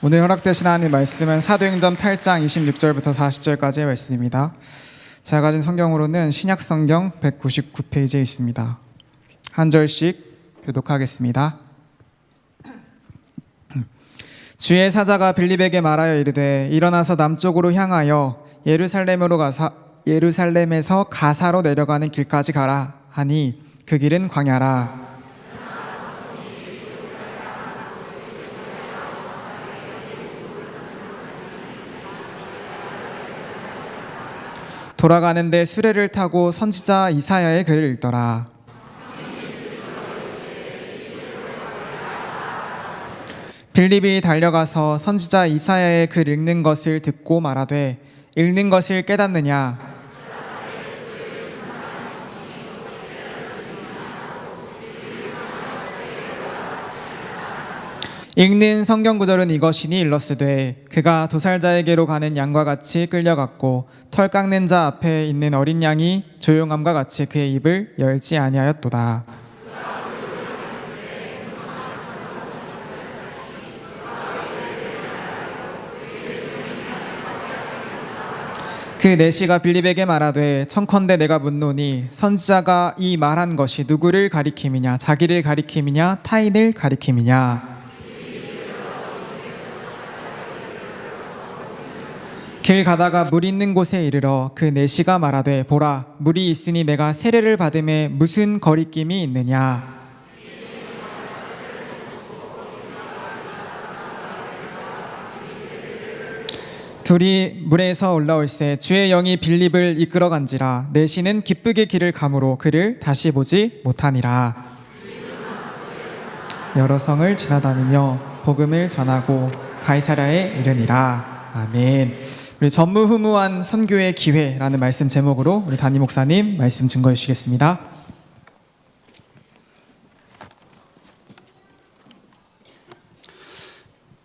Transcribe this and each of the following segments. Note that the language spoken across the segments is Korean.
오늘 허락되신 하나님 말씀은 사도행전 8장 26절부터 40절까지의 말씀입니다. 제가 가진 성경으로는 신약성경 199페이지에 있습니다. 한 절씩 교독하겠습니다. 주의 사자가 빌립에게 말하여 이르되 일어나서 남쪽으로 향하여 예루살렘에서 가사로 내려가는 길까지 가라 하니 그 길은 광야라. 돌아가는데 수레를 타고 선지자 이사야의 글을 읽더라. 빌립이 달려가서 선지자 이사야의 글 읽는 것을 듣고 말하되 읽는 것을 깨닫느냐? 읽는 성경 구절은 이것이니 일렀으되 그가 도살자에게로 가는 양과 같이 끌려갔고 털 깎는 자 앞에 있는 어린 양이 조용함과 같이 그의 입을 열지 아니하였도다. 그 내시가 빌립에게 말하되 청컨대 내가 묻노니 선지자가 이 말한 것이 누구를 가리킴이냐? 자기를 가리킴이냐? 타인을 가리킴이냐? 길 가다가 물 있는 곳에 이르러 그 내시가 말하되 보라 물이 있으니 내가 세례를 받음에 무슨 거리낌이 있느냐? 둘이 물에서 올라올새 주의 영이 빌립을 이끌어간지라. 내시는 기쁘게 길을 가므로 그를 다시 보지 못하니라. 여러 성을 지나다니며 복음을 전하고 가이사랴에 이르니라. 아멘. 우리 전무후무한 선교의 기회라는 말씀 제목으로 우리 담임 목사님 말씀 증거해 주시겠습니다.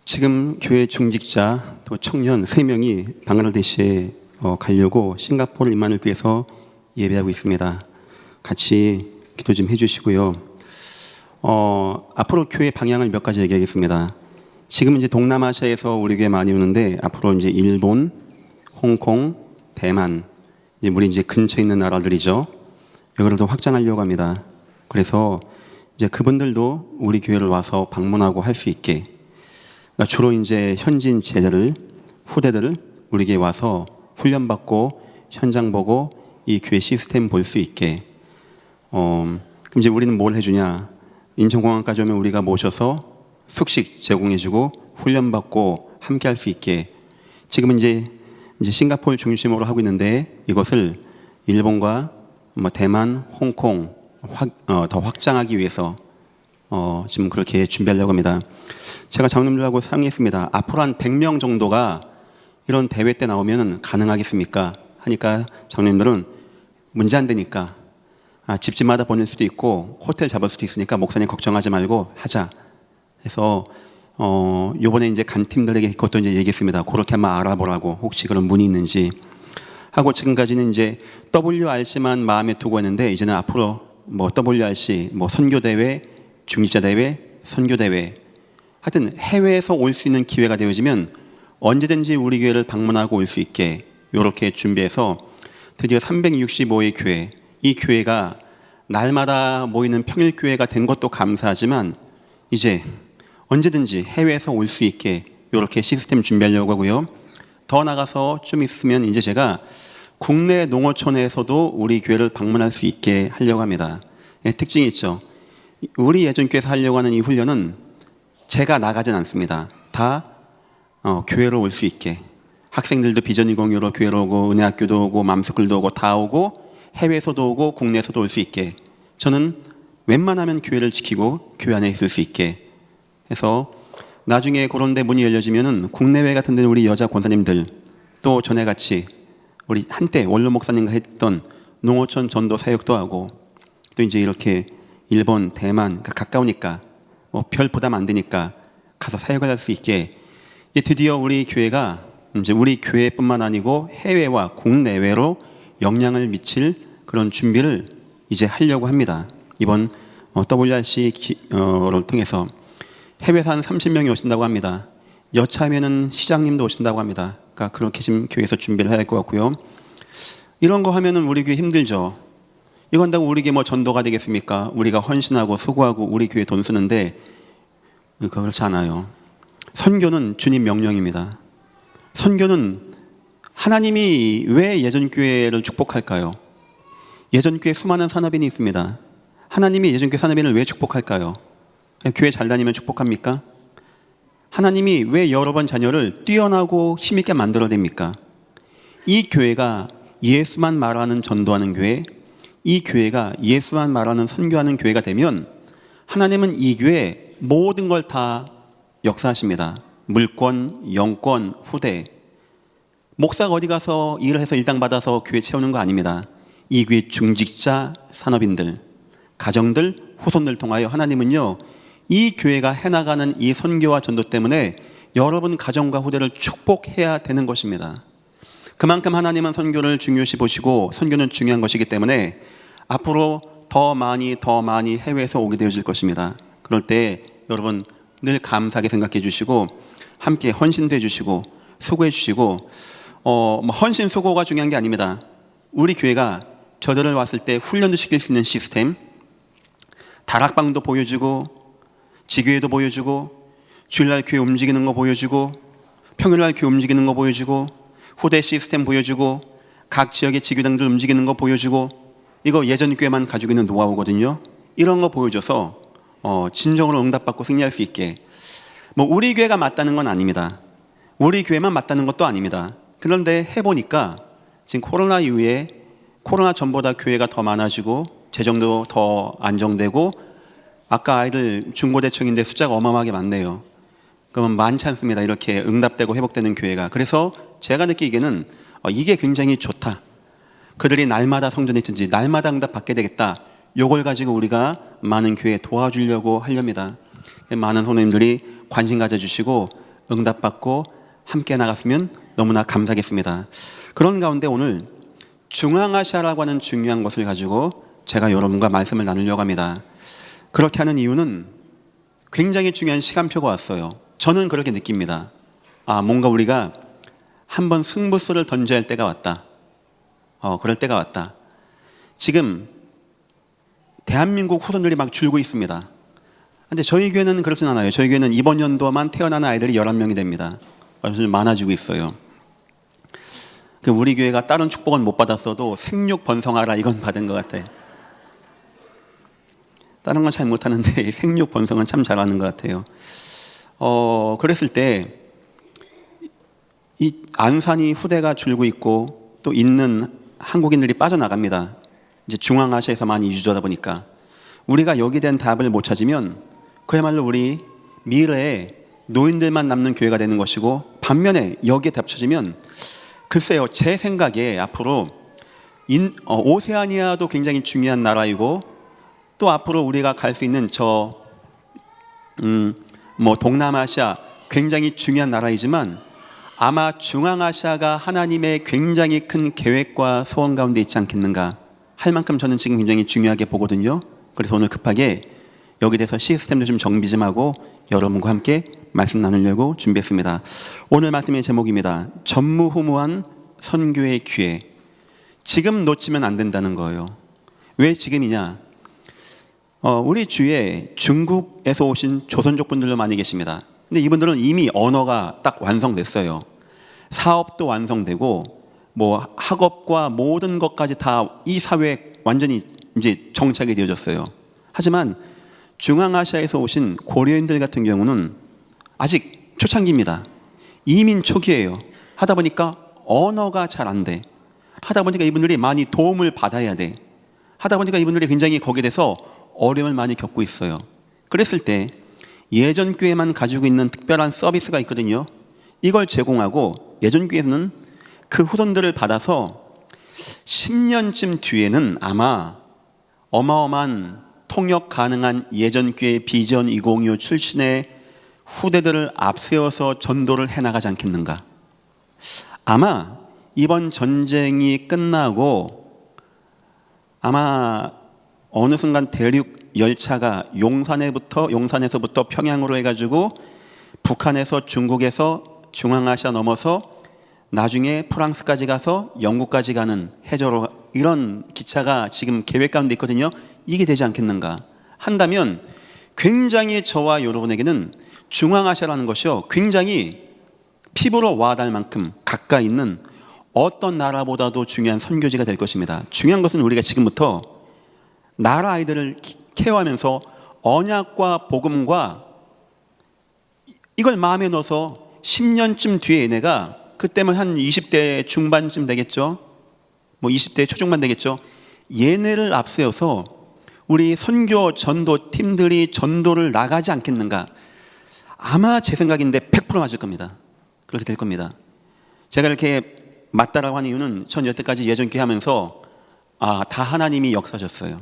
지금 교회 중직자 또 청년 3명이 방글라데시에 가려고 싱가포르 임만을 위해서 예배하고 있습니다. 같이 기도 좀 해주시고요. 앞으로 교회 방향을 몇 가지 얘기하겠습니다. 지금 이제 동남아시아에서 우리 교회 많이 오는데 앞으로 이제 일본, 홍콩, 대만, 우리 이제 근처에 있는 나라들이죠. 여기를 더 확장하려고 합니다. 그래서 이제 그분들도 우리 교회를 와서 방문하고 할 수 있게, 그러니까 주로 이제 현지인 제자들, 후대들을 우리 교회 와서 훈련받고 현장 보고 이 교회 시스템 볼 수 있게. 그럼 이제 우리는 뭘 해주냐? 인천공항까지 오면 우리가 모셔서 숙식 제공해주고 훈련받고 함께 할 수 있게. 지금은 이제 싱가포르 중심으로 하고 있는데 이것을 일본과 대만, 홍콩 더 확장하기 위해서 지금 그렇게 준비하려고 합니다. 제가 장로님들하고 상의했습니다. 앞으로 한 100명 정도가 이런 대회 때 나오면 가능하겠습니까? 하니까 장로님들은 문제 안 되니까 집집마다 보낼 수도 있고 호텔 잡을 수도 있으니까 목사님 걱정하지 말고 하자. 해서 요번에 이제 간 팀들에게 그것도 이제 얘기했습니다. 그렇게 한번 알아보라고, 혹시 그런 문의 있는지 하고. 지금까지는 이제 WRC만 마음에 두고 했는데 이제는 앞으로 WRC, 선교대회, 중직자대회, 선교대회, 하여튼 해외에서 올 수 있는 기회가 되어지면 언제든지 우리 교회를 방문하고 올 수 있게 이렇게 준비해서 드디어 365의 교회, 이 교회가 날마다 모이는 평일교회가 된 것도 감사하지만 이제 언제든지 해외에서 올 수 있게 이렇게 시스템 준비하려고 하고요. 더 나가서 좀 있으면 이제 제가 국내 농어촌에서도 우리 교회를 방문할 수 있게 하려고 합니다. 특징이 있죠. 우리 예전교회에서 하려고 하는 이 훈련은 제가 나가진 않습니다. 다 교회로 올 수 있게, 학생들도 비전 20으로 교회로 오고 은혜학교도 오고 맘스쿨도 오고 다 오고 해외에서도 오고 국내에서도 올 수 있게, 저는 웬만하면 교회를 지키고 교회 안에 있을 수 있게 해서 나중에 그런 데 문이 열려지면은 국내외 같은 데는 우리 여자 권사님들, 또 전에 같이 우리 한때 원로 목사님과 했던 농어촌 전도 사역도 하고, 또 이제 이렇게 일본, 대만 가까우니까 별 부담 안 되니까 가서 사역을 할 수 있게, 드디어 우리 교회가 이제 우리 교회뿐만 아니고 해외와 국내외로 영향을 미칠 그런 준비를 이제 하려고 합니다. 이번 WRC를 통해서 해외에서 한 30명이 오신다고 합니다. 여차하면은 시장님도 오신다고 합니다. 그러니까 그렇게 지금 교회에서 준비를 해야 할 것 같고요. 이런 거 하면은 우리 교회 힘들죠. 이건 다고 우리 교회 뭐 전도가 되겠습니까? 우리가 헌신하고 수고하고 우리 교회 돈 쓰는데 그렇지 않아요. 선교는 주님 명령입니다. 선교는 하나님이 왜 예전교회를 축복할까요? 예전교회 수많은 산업인이 있습니다. 하나님이 예전교회 산업인을 왜 축복할까요? 교회 잘 다니면 축복합니까? 하나님이 왜 여러 번 자녀를 뛰어나고 힘있게 만들어냅니까? 이 교회가 예수만 말하는 전도하는 교회, 이 교회가 예수만 말하는 선교하는 교회가 되면 하나님은 이 교회에 모든 걸 다 역사하십니다. 물권, 영권, 후대. 목사가 어디 가서 일을 해서 일당 받아서 교회 채우는 거 아닙니다. 이 교회 중직자, 산업인들, 가정들, 후손들 통하여 하나님은요, 이 교회가 해나가는 이 선교와 전도 때문에 여러분 가정과 후대를 축복해야 되는 것입니다. 그만큼 하나님은 선교를 중요시 보시고 선교는 중요한 것이기 때문에 앞으로 더 많이 해외에서 오게 되어질 것입니다. 그럴 때 여러분 늘 감사하게 생각해 주시고 함께 헌신도 해 주시고 수고해 주시고 헌신 수고가 중요한 게 아닙니다. 우리 교회가 저들을 왔을 때 훈련도 시킬 수 있는 시스템, 다락방도 보여주고 지교회도 보여주고 주일날 교회 움직이는 거 보여주고 평일날 교회 움직이는 거 보여주고 후대 시스템 보여주고 각 지역의 지교당들 움직이는 거 보여주고 이거 예전 교회만 가지고 있는 노하우거든요. 이런 거 보여줘서 진정으로 응답받고 승리할 수 있게 뭐 우리 교회가 맞다는 건 아닙니다. 우리 교회만 맞다는 것도 아닙니다. 그런데 해보니까 지금 코로나 이후에 코로나 전보다 교회가 더 많아지고 재정도 더 안정되고 아까 아이들 중고대청인데 숫자가 어마어마하게 많네요. 그러면 많지 않습니다. 이렇게 응답되고 회복되는 교회가. 그래서 제가 느끼기에는 이게 굉장히 좋다. 그들이 날마다 성전했든지 날마다 응답 받게 되겠다. 요걸 가지고 우리가 많은 교회에 도와주려고 하렵니다. 많은 선생님들이 관심 가져주시고 응답받고 함께 나갔으면 너무나 감사하겠습니다. 그런 가운데 오늘 중앙아시아라고 하는 중요한 것을 가지고 제가 여러분과 말씀을 나누려고 합니다. 그렇게 하는 이유는 굉장히 중요한 시간표가 왔어요. 저는 그렇게 느낍니다. 뭔가 우리가 한번 승부수를 던져야 할 때가 왔다. 그럴 때가 왔다. 지금 대한민국 후손들이 막 줄고 있습니다. 근데 저희 교회는 그렇진 않아요. 저희 교회는 이번 연도만 태어나는 아이들이 11명이 됩니다. 아주 많아지고 있어요. 우리 교회가 다른 축복은 못 받았어도 생육 번성하라 이건 받은 것 같아요. 다른 건 잘 못하는데 생육 번성은 참 잘하는 것 같아요. 그랬을 때 이 안산이 후대가 줄고 있고 또 있는 한국인들이 빠져나갑니다. 이제 중앙아시아에서 많이 유주하다 보니까 우리가 여기에 대한 답을 못 찾으면 그야말로 우리 미래에 노인들만 남는 교회가 되는 것이고 반면에 여기에 답 찾으면 글쎄요, 제 생각에 앞으로 오세아니아도 굉장히 중요한 나라이고 또 앞으로 우리가 갈 수 있는 동남아시아 굉장히 중요한 나라이지만 아마 중앙아시아가 하나님의 굉장히 큰 계획과 소원 가운데 있지 않겠는가 할 만큼 저는 지금 굉장히 중요하게 보거든요. 그래서 오늘 급하게 여기에 대해서 시스템도 좀 정비 좀 하고 여러분과 함께 말씀 나누려고 준비했습니다. 오늘 말씀의 제목입니다. 전무후무한 선교의 기회. 지금 놓치면 안 된다는 거예요. 왜 지금이냐? 우리 주위에 중국에서 오신 조선족 분들도 많이 계십니다. 근데 이분들은 이미 언어가 딱 완성됐어요. 사업도 완성되고 뭐 학업과 모든 것까지 다 이 사회에 완전히 이제 정착이 되어졌어요. 하지만 중앙아시아에서 오신 고려인들 같은 경우는 아직 초창기입니다. 이민 초기예요. 하다 보니까 언어가 잘 안 돼. 하다 보니까 이분들이 많이 도움을 받아야 돼. 하다 보니까 이분들이 굉장히 거기에 대해서 어려움을 많이 겪고 있어요. 그랬을 때 예전 교회만 가지고 있는 특별한 서비스가 있거든요. 이걸 제공하고 예전 교회는 그 후손들을 받아서 10년쯤 뒤에는 아마 어마어마한 통역 가능한 예전 교회 비전 2025 출신의 후대들을 앞세워서 전도를 해나가지 않겠는가. 아마 이번 전쟁이 끝나고 아마 어느 순간 대륙 열차가 용산에서부터 평양으로 해가지고 북한에서 중국에서 중앙아시아 넘어서 나중에 프랑스까지 가서 영국까지 가는 해저로 이런 기차가 지금 계획 가운데 있거든요. 이게 되지 않겠는가 한다면 굉장히 저와 여러분에게는 중앙아시아라는 것이요 굉장히 피부로 와닿을 만큼 가까이 있는 어떤 나라보다도 중요한 선교지가 될 것입니다. 중요한 것은 우리가 지금부터 나라 아이들을 케어하면서 언약과 복음과 이걸 마음에 넣어서 10년쯤 뒤에 얘네가 그때면 한 20대 중반쯤 되겠죠. 뭐 20대 초중반 되겠죠. 얘네를 앞세워서 우리 선교 전도 팀들이 전도를 나가지 않겠는가. 아마 제 생각인데 100% 맞을 겁니다. 그렇게 될 겁니다. 제가 이렇게 맞다라고 하는 이유는 전 여태까지 예전교회 하면서 다 하나님이 역사셨어요.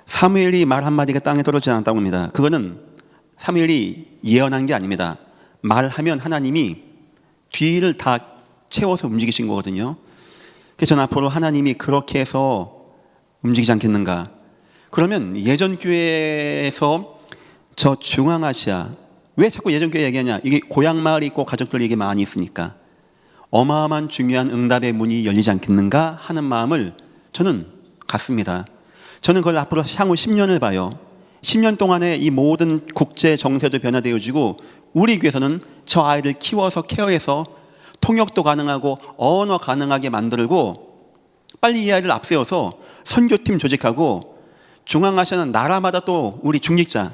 사무엘이 말 한마디가 땅에 떨어지지 않았다고 합니다. 그거는 사무엘이 예언한 게 아닙니다. 말하면 하나님이 뒤를 다 채워서 움직이신 거거든요. 그래서 전 앞으로 하나님이 그렇게 해서 움직이지 않겠는가. 그러면 예전교회에서 저 중앙아시아, 왜 자꾸 예전교회 얘기하냐. 이게 고향 마을이 있고 가족들이 이게 많이 있으니까 어마어마한 중요한 응답의 문이 열리지 않겠는가 하는 마음을 저는 갖습니다. 저는 그걸 앞으로 향후 10년을 봐요. 10년 동안에 이 모든 국제 정세도 변화되어지고 우리 교회에서는 저 아이들 키워서 케어해서 통역도 가능하고 언어 가능하게 만들고 빨리 이 아이들 앞세워서 선교팀 조직하고 중앙아시아는 나라마다 또 우리 중직자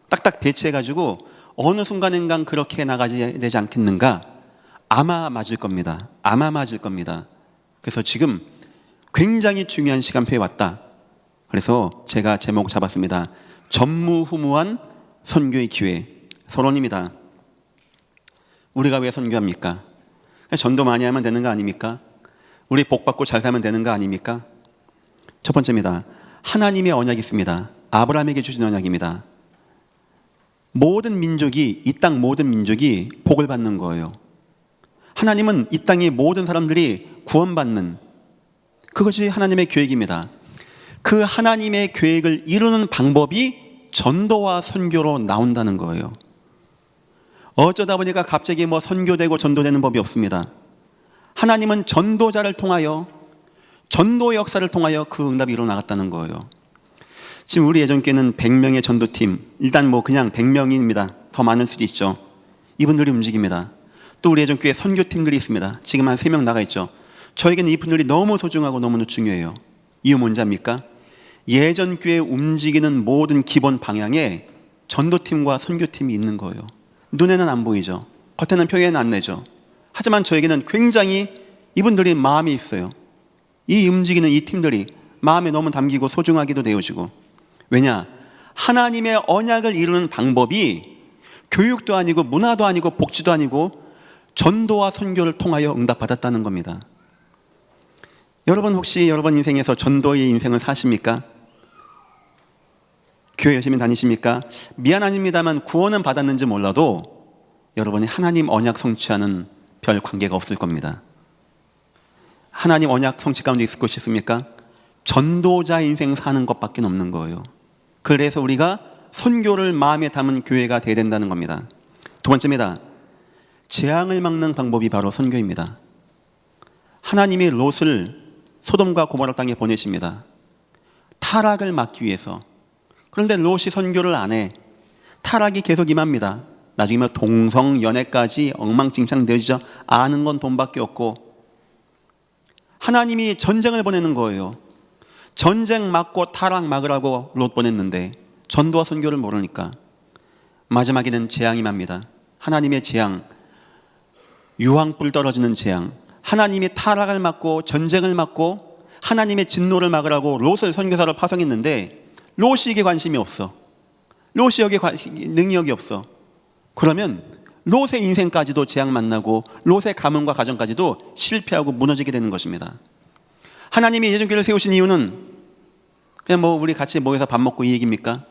딱딱 배치해가지고 어느 순간인가 그렇게 나가야 되지 않겠는가. 아마 맞을 겁니다. 아마 맞을 겁니다. 그래서 지금 굉장히 중요한 시간표에 왔다. 그래서 제가 제목 잡았습니다. 전무후무한 선교의 기회. 서론입니다. 우리가 왜 선교합니까? 전도 많이 하면 되는 거 아닙니까? 우리 복 받고 잘 살면 되는 거 아닙니까? 첫 번째입니다. 하나님의 언약이 있습니다. 아브라함에게 주신 언약입니다. 모든 민족이, 이 땅 모든 민족이 복을 받는 거예요. 하나님은 이 땅의 모든 사람들이 구원받는, 그것이 하나님의 계획입니다. 그 하나님의 계획을 이루는 방법이 전도와 선교로 나온다는 거예요. 어쩌다 보니까 갑자기 뭐 선교되고 전도되는 법이 없습니다. 하나님은 전도자를 통하여, 전도의 역사를 통하여 그 응답이 일어나갔다는 거예요. 지금 우리 예전께는 100명의 전도팀, 일단 뭐 그냥 100명입니다. 더 많을 수도 있죠. 이분들이 움직입니다. 또 우리 예전교회 선교팀들이 있습니다. 지금 한 3명 나가 있죠. 저에게는 이분들이 너무 소중하고 너무나 중요해요. 이유 뭔지 압니까? 예전교회 움직이는 모든 기본 방향에 전도팀과 선교팀이 있는 거예요. 눈에는 안 보이죠. 겉에는 표현 안 내죠. 하지만 저에게는 굉장히 이분들이 마음이 있어요. 이 움직이는 이 팀들이 마음에 너무 담기고 소중하기도 되어지고. 왜냐? 하나님의 언약을 이루는 방법이 교육도 아니고 문화도 아니고 복지도 아니고 전도와 선교를 통하여 응답받았다는 겁니다. 여러분 혹시 여러분 인생에서 전도의 인생을 사십니까? 교회 열심히 다니십니까? 미안합니다만 구원은 받았는지 몰라도 여러분이 하나님 언약 성취하는 별 관계가 없을 겁니다. 하나님 언약 성취 가운데 있을 것이 있습니까? 전도자 인생 사는 것밖에 없는 거예요. 그래서 우리가 선교를 마음에 담은 교회가 되어야 된다는 겁니다. 두 번째입니다. 재앙을 막는 방법이 바로 선교입니다. 하나님이 롯을 소돔과 고모라 땅에 보내십니다. 타락을 막기 위해서. 그런데 롯이 선교를 안 해. 타락이 계속 임합니다. 나중에 동성연애까지 엉망진창 되어지죠. 아는 건 돈밖에 없고. 하나님이 전쟁을 보내는 거예요. 전쟁 막고 타락 막으라고 롯 보냈는데 전도와 선교를 모르니까 마지막에는 재앙이 임합니다. 하나님의 재앙, 유황불 떨어지는 재앙. 하나님이 타락을 막고 전쟁을 막고 하나님의 진노를 막으라고 롯을 선교사로 파송했는데 롯이 이게 관심이 없어. 롯이 여기에 능력이 없어. 그러면 롯의 인생까지도 재앙 만나고 롯의 가문과 가정까지도 실패하고 무너지게 되는 것입니다. 하나님이 예전교회를 세우신 이유는 그냥 뭐 우리 같이 모여서 밥 먹고 이 얘기입니까?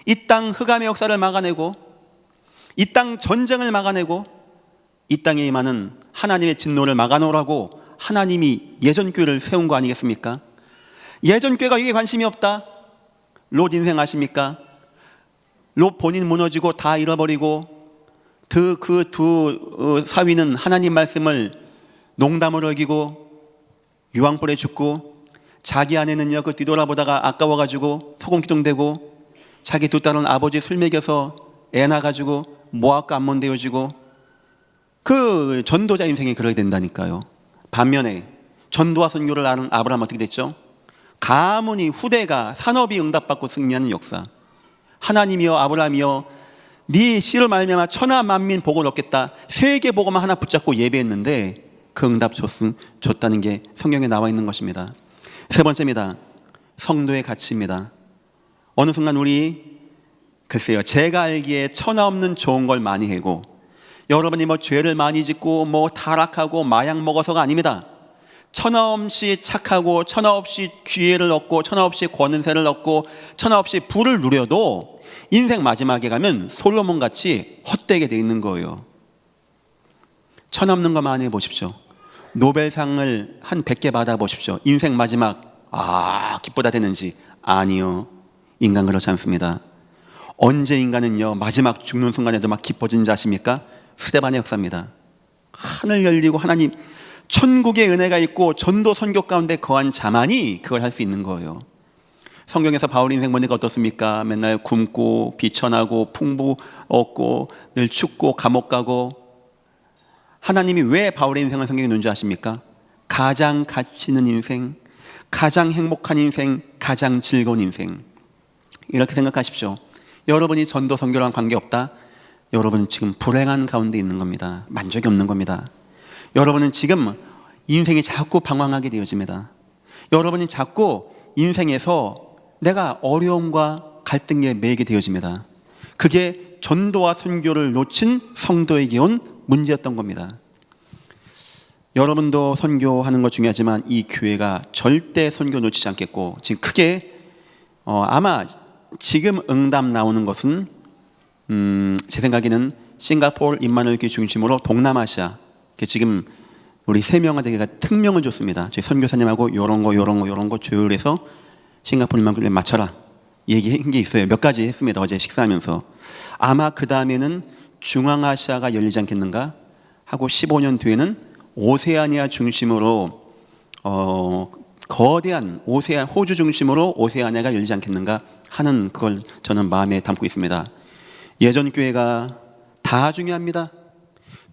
이 땅 흑암의 역사를 막아내고 이 땅 전쟁을 막아내고 이 땅에 임하는 하나님의 진노를 막아놓으라고 하나님이 예전교회를 세운 거 아니겠습니까? 예전교회가 이게 관심이 없다. 롯 인생 아십니까? 롯 본인 무너지고 다 잃어버리고 그 두 사위는 하나님 말씀을 농담으로 여기고 유황불에 죽고, 자기 아내는요 그 뒤돌아보다가 아까워가지고 소금기둥대고, 자기 두 딸은 아버지 술 먹여서 애 낳아가지고 모압과 암몬 되어지고, 그 전도자 인생이 그러게 된다니까요. 반면에 전도와 선교를 아는 아브라함 어떻게 됐죠? 가문이 후대가 산업이 응답받고 승리하는 역사. 하나님이여 아브라함이여 네 씨로 말미암아 천하 만민 복을 얻겠다, 세계 복음만 하나 붙잡고 예배했는데 그 응답 줬다는 게 성경에 나와 있는 것입니다. 세 번째입니다. 성도의 가치입니다. 어느 순간 우리 글쎄요, 제가 알기에 천하 없는 좋은 걸 많이 해고, 여러분이 뭐 죄를 많이 짓고 뭐 타락하고 마약 먹어서가 아닙니다. 천하 없이 착하고 천하 없이 기회를 얻고 천하 없이 권세를 얻고 천하 없이 부를 누려도 인생 마지막에 가면 솔로몬 같이 헛되게 돼 있는 거예요. 천하 없는 거 많이 해보십시오. 노벨상을 한 100개 받아보십시오. 인생 마지막 기쁘다 되는지. 아니요, 인간 그렇지 않습니다. 언제 인간은요 마지막 죽는 순간에도 막 기뻐진 줄 아십니까? 스데반의 역사입니다. 하늘 열리고 하나님 천국의 은혜가 있고 전도 선교 가운데 거한 자만이 그걸 할 수 있는 거예요. 성경에서 바울 인생 보니까 어떻습니까? 맨날 굶고 비천하고 풍부 얻고 늘 춥고 감옥 가고. 하나님이 왜 바울의 인생을 성경에 넣은 줄 아십니까? 가장 가치 있는 인생, 가장 행복한 인생, 가장 즐거운 인생. 이렇게 생각하십시오. 여러분이 전도 선교랑 관계없다? 여러분은 지금 불행한 가운데 있는 겁니다. 만족이 없는 겁니다. 여러분은 지금 인생이 자꾸 방황하게 되어집니다. 여러분이 자꾸 인생에서 내가 어려움과 갈등에 매이게 되어집니다. 그게 전도와 선교를 놓친 성도에게 온 문제였던 겁니다. 여러분도 선교하는 것 중요하지만 이 교회가 절대 선교 놓치지 않겠고, 지금 크게 아마 지금 응답 나오는 것은 제 생각에는 싱가포르 임마누엘 교회 중심으로 동남아시아, 지금 우리 3명한테 특명을 줬습니다. 저희 선교사님하고 요런 거 조율해서 싱가포르 임마누엘 교회 맞춰라 얘기한 게 있어요. 몇 가지 했습니다. 어제 식사하면서. 아마 그 다음에는 중앙아시아가 열리지 않겠는가 하고, 15년 뒤에는 오세아니아 중심으로 거대한 호주 중심으로 오세아니아가 열리지 않겠는가 하는, 그걸 저는 마음에 담고 있습니다. 예전 교회가 다 중요합니다.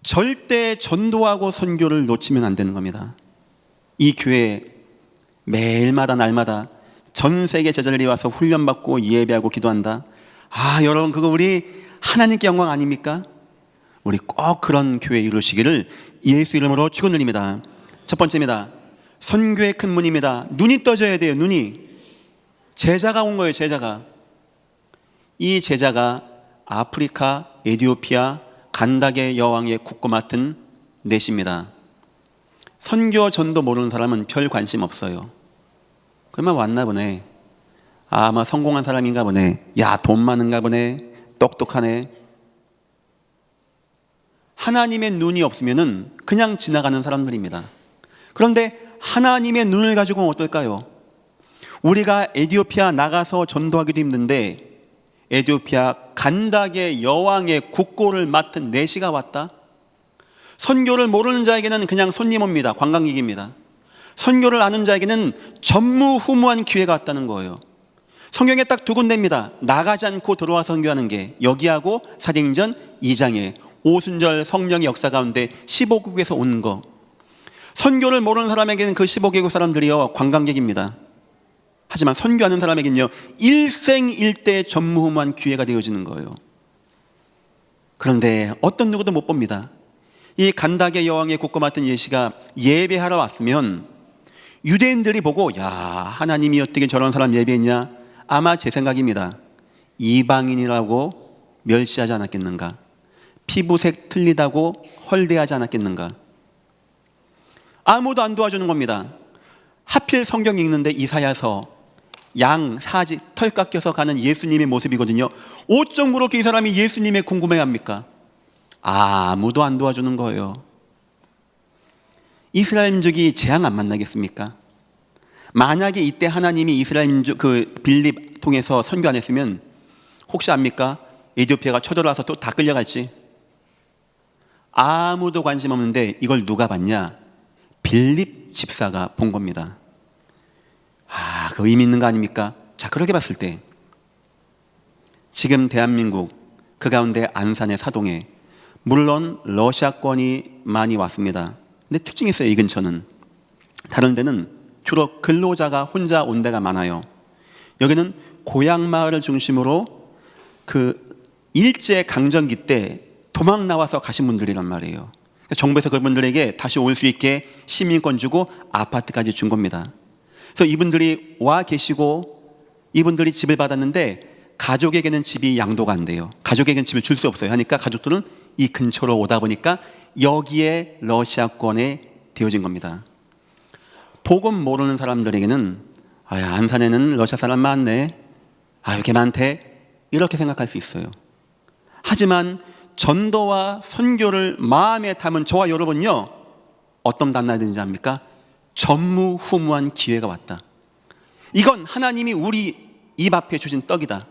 절대 전도하고 선교를 놓치면 안 되는 겁니다. 이 교회 매일마다 날마다 전 세계 제자들이 와서 훈련받고 예배하고 기도한다. 여러분 그거 우리 하나님께 영광 아닙니까? 우리 꼭 그런 교회 이루시기를 예수 이름으로 축원드립니다. 첫 번째입니다. 선교의 큰 문입니다. 눈이 떠져야 돼요. 눈이. 제자가 온 거예요. 제자가. 이 제자가 아프리카, 에티오피아, 간다게 여왕의 국고 맡은 넷입니다. 선교 전도 모르는 사람은 별 관심 없어요. 그러면 왔나 보네. 아마 성공한 사람인가 보네. 야, 돈 많은가 보네. 똑똑하네. 하나님의 눈이 없으면은 그냥 지나가는 사람들입니다. 그런데 하나님의 눈을 가지고 어떨까요? 우리가 에티오피아 나가서 전도하기도 힘든데 에티오피아 간다게 여왕의 국고를 맡은 내시가 왔다? 선교를 모르는 자에게는 그냥 손님 옵니다. 관광객입니다. 선교를 아는 자에게는 전무후무한 기회가 왔다는 거예요. 성경에 딱 두 군데입니다. 나가지 않고 들어와 선교하는 게, 여기하고 사도행전 2장에 오순절 성령의 역사 가운데 15국에서 오는 거. 선교를 모르는 사람에게는 그 15개국 사람들이요 관광객입니다. 하지만 선교하는 사람에게는요 일생일대 전무후무한 기회가 되어지는 거예요. 그런데 어떤 누구도 못 봅니다. 이 간다게 여왕의 국고 맡은 예시가 예배하러 왔으면 유대인들이 보고, 야, 하나님이 어떻게 저런 사람 예배했냐? 아마 제 생각입니다. 이방인이라고 멸시하지 않았겠는가? 피부색 틀리다고 헐대하지 않았겠는가? 아무도 안 도와주는 겁니다. 하필 성경 읽는데 이사야서 양 사지 털 깎여서 가는 예수님의 모습이거든요. 어쩜 그렇게 이 사람이 예수님의 궁금해합니까? 아무도 안 도와주는 거예요. 이스라엘 민족이 재앙 안 만나겠습니까? 만약에 이때 하나님이 이스라엘 민족 빌립 통해서 선교 안 했으면 혹시 압니까? 에티오피아가 쳐들어와서 또 다 끌려갈지. 아무도 관심 없는데 이걸 누가 봤냐? 빌립 집사가 본 겁니다. 그 의미 있는 거 아닙니까? 자, 그렇게 봤을 때 지금 대한민국 그 가운데 안산의 사동에 물론 러시아권이 많이 왔습니다. 근데 특징이 있어요. 이 근처는 다른 데는 주로 근로자가 혼자 온 데가 많아요. 여기는 고향 마을을 중심으로 그 일제 강점기 때 도망 나와서 가신 분들이란 말이에요. 정부에서 그분들에게 다시 올 수 있게 시민권 주고 아파트까지 준 겁니다. 그래서 이분들이 와 계시고 이분들이 집을 받았는데 가족에게는 집이 양도가 안 돼요. 가족에게는 집을 줄 수 없어요. 하니까 가족들은 이 근처로 오다 보니까 여기에 러시아권에 되어진 겁니다. 복음 모르는 사람들에게는 안산에는 러시아 사람 많네, 이렇게 많대, 이렇게 생각할 수 있어요. 하지만 전도와 선교를 마음에 담은 저와 여러분요, 어떤 단날이 되는지 압니까? 전무후무한 기회가 왔다. 이건 하나님이 우리 입 앞에 주신 떡이다.